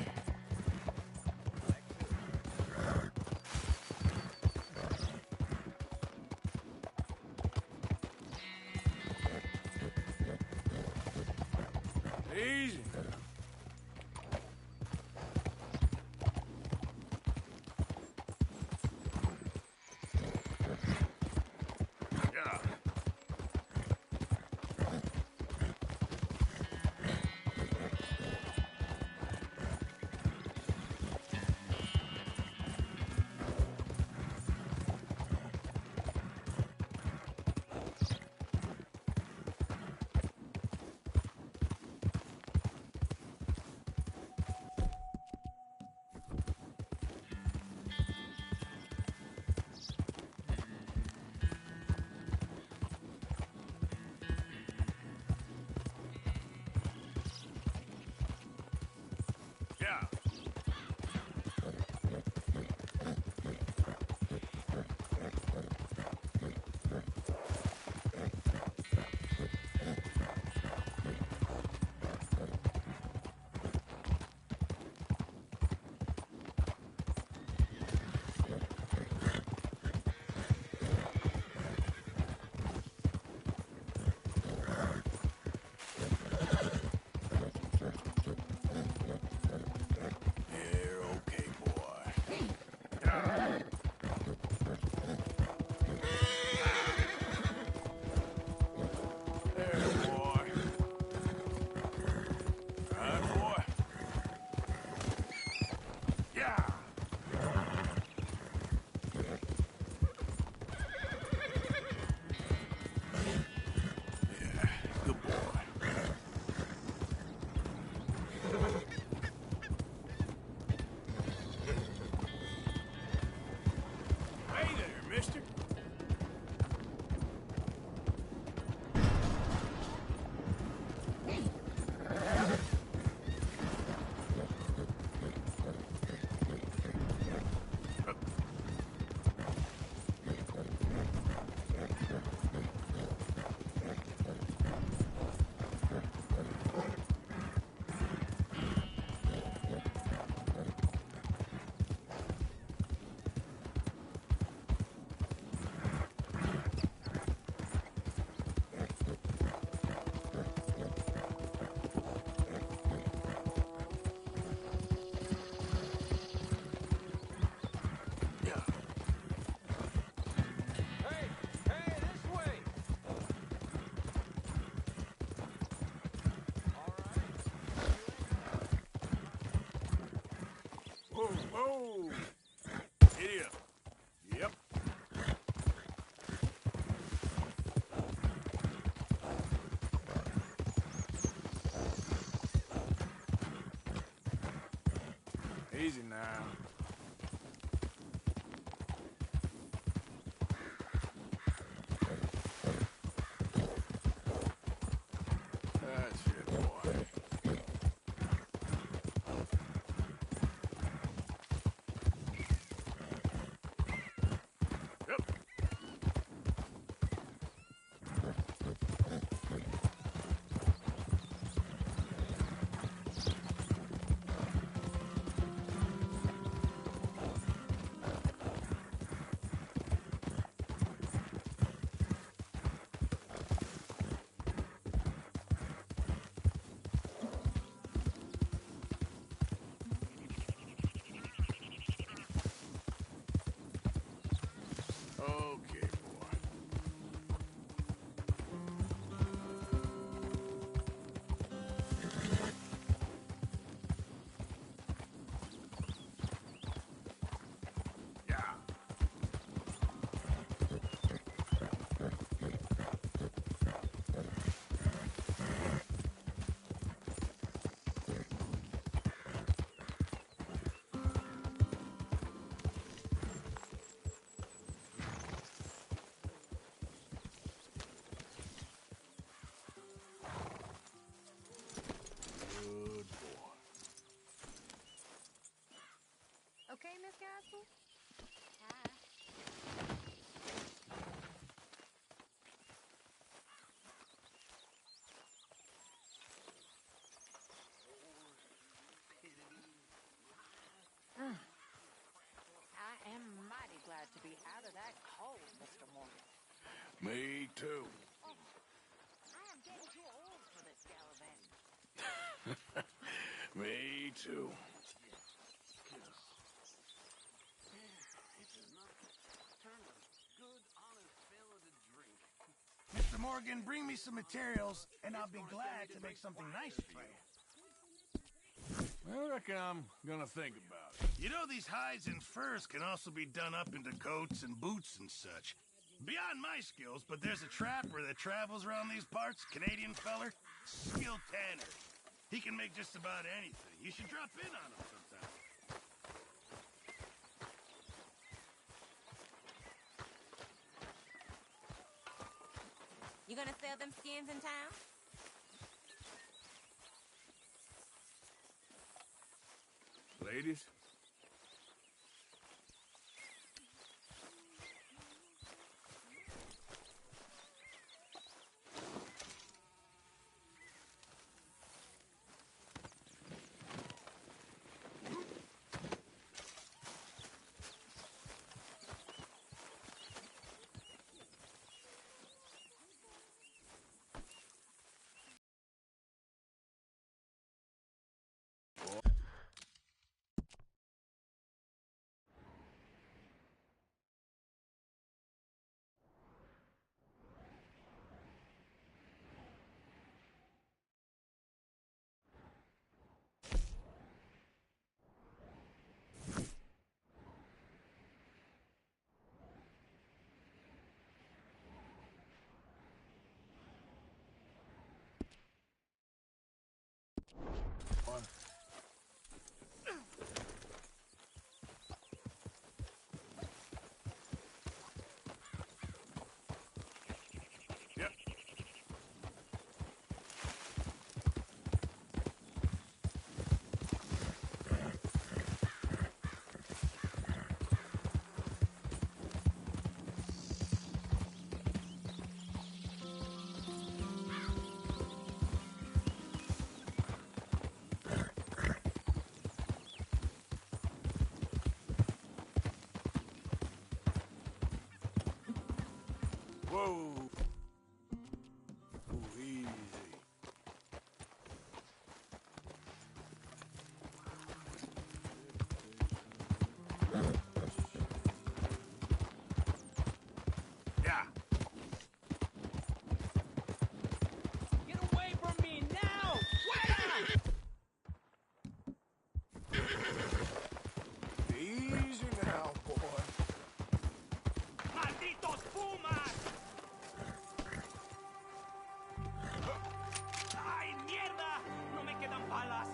Easy. Yeah. castle? I am mighty glad to be out of that cold, Mr. Morgan. Me too. Oh, I am getting too old for this gallivanting. Me too. Mr. Morgan, bring me some materials, and I'll be glad to make something nice for you. I reckon I'm gonna think about it. You know, these hides and furs can also be done up into coats and boots and such. Beyond my skills, but there's a trapper that travels around these parts, Canadian feller, skilled tanner. He can make just about anything. You should drop in on him sometime. You gonna sell them skins in town? Ladies? Whoa. Ooh, easy. Yeah. Get away from me now! Easy now, boy. ¡Malditos pumas! ¡Ay, mierda! ¡No me quedan balas!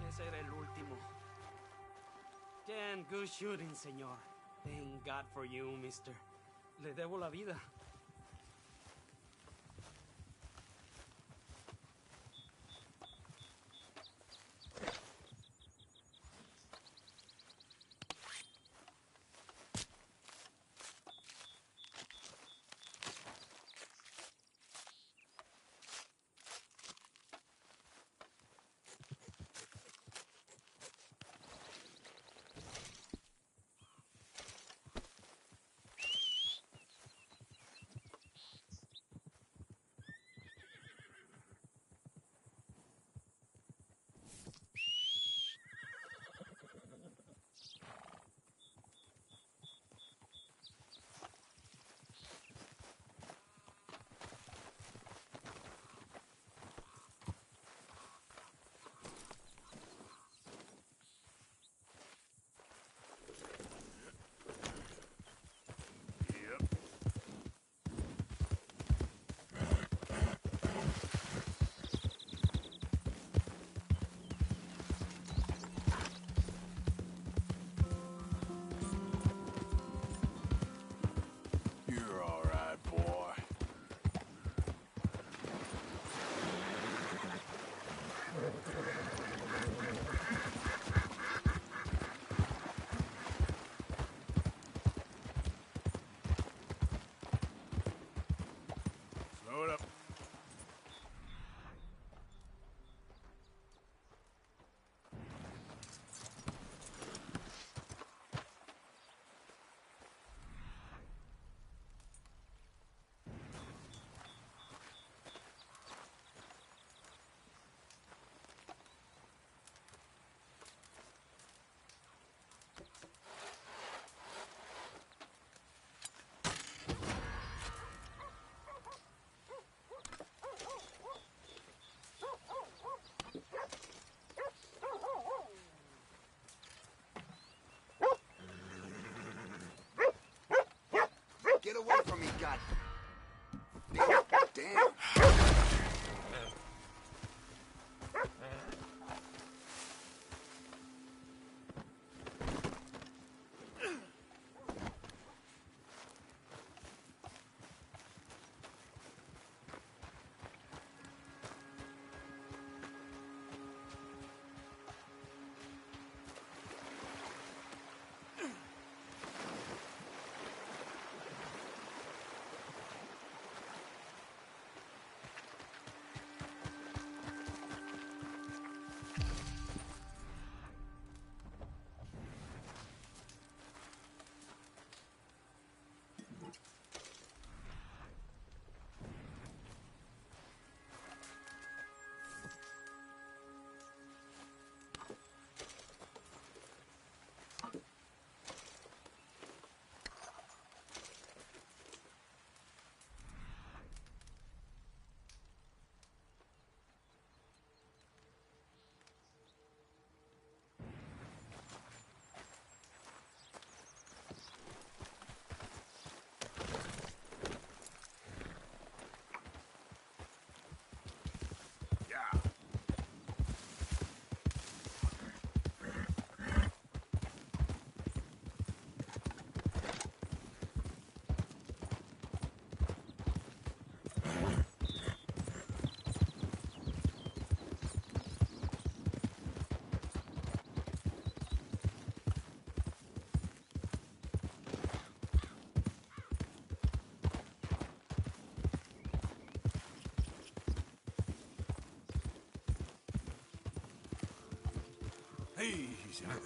Ese era el último. Damn good shooting, señor. Thank God for you, mister. Le debo la vida. me, God. Damn. Easy there.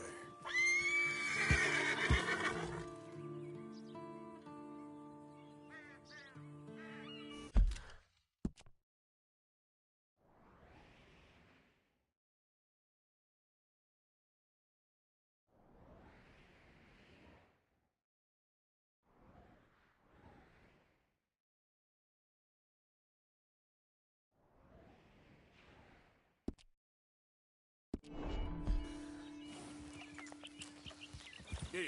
Yeah.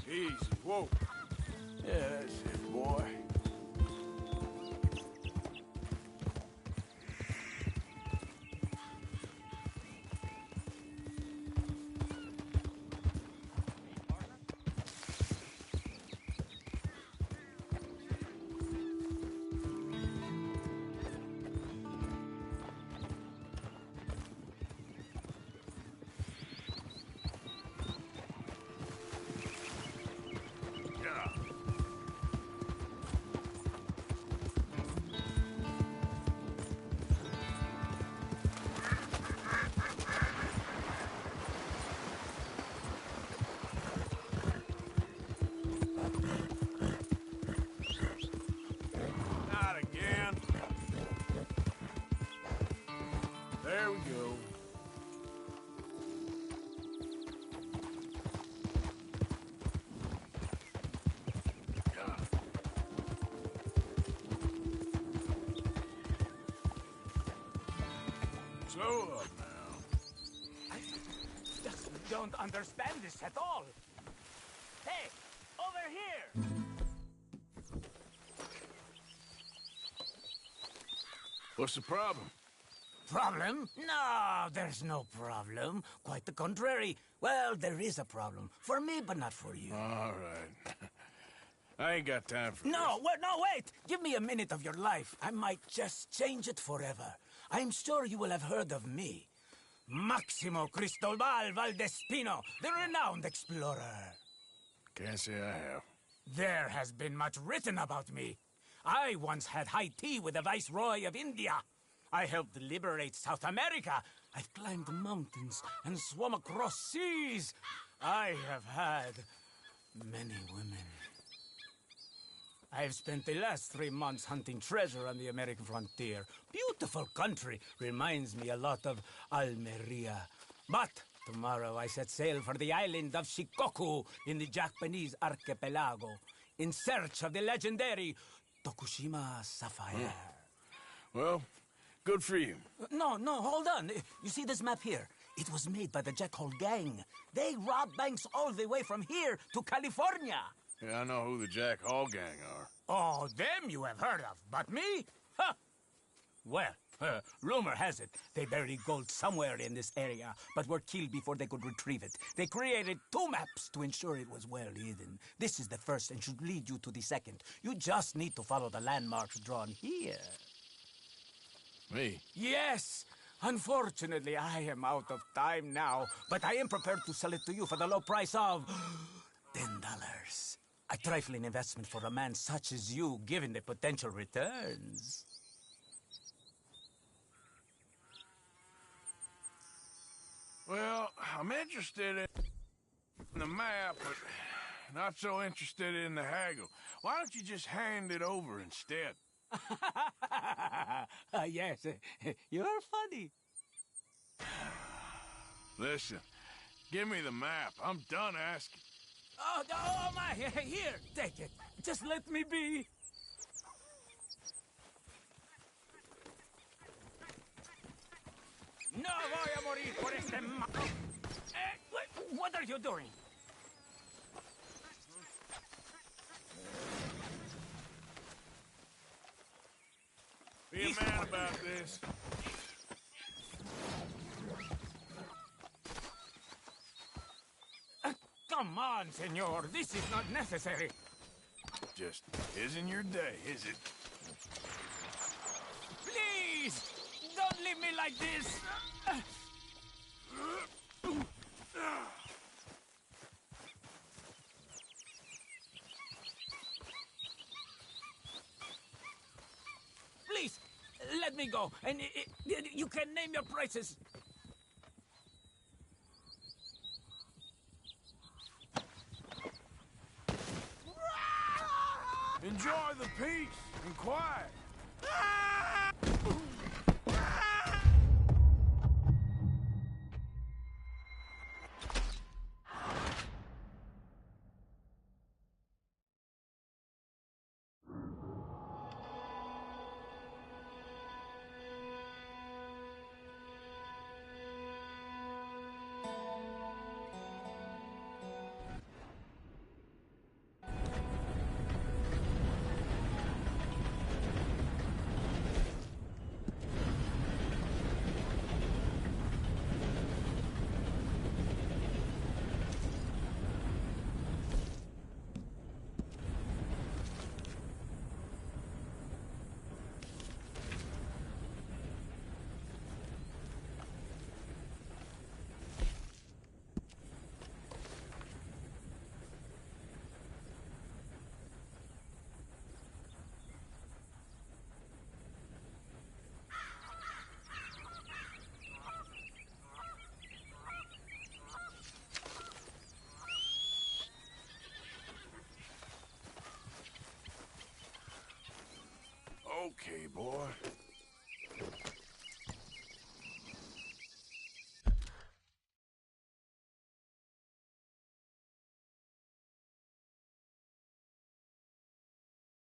Easy, whoa. Yeah, that's it, boy. Not again. There we go. Slow up now. I just don't understand this at all. Hey, over here! What's the problem? Problem? No, there's no problem. Quite the contrary. Well, there is a problem. For me, but not for you. All right. I ain't got time for No, wait! Give me a minute of your life. I might just change it forever. I'm sure you will have heard of me. Maximo Cristobal Valdespino, the renowned explorer. Can't say I have. There has been much written about me. I once had high tea with the Viceroy of India. I helped liberate South America. I've climbed mountains and swum across seas. I have had many women. I've spent the last 3 months hunting treasure on the American frontier. Beautiful country. Reminds me a lot of Almeria. But tomorrow I set sail for the island of Shikoku in the Japanese archipelago in search of the legendary Tokushima sapphire. Well, good for you. No, hold on. You see this map here? It was made by the Jackhole Gang. They rob banks all the way from here to California. Yeah, I know who the Jack Hall Gang are. Oh, them you have heard of, but me? Huh. Well, rumor has it they buried gold somewhere in this area, but were killed before they could retrieve it. They created 2 maps to ensure it was well hidden. This is the first and should lead you to the second. You just need to follow the landmarks drawn here. Me? Yes! Unfortunately, I am out of time now, but I am prepared to sell it to you for the low price of $10. A trifling investment for a man such as you, given the potential returns. Well, I'm interested in the map, but not so interested in the haggle. Why don't you just hand it over instead? Yes, you're funny. Listen, give me the map. I'm done asking. Oh, my, here, take it. Just let me be. No voy a morir por este what are you doing? Be a man about this. Come on, senor. This is not necessary. Just isn't your day, is it? Please! Don't leave me like this! Please, let me go, and you can name your prices. Enjoy the peace and quiet. Okay, boy.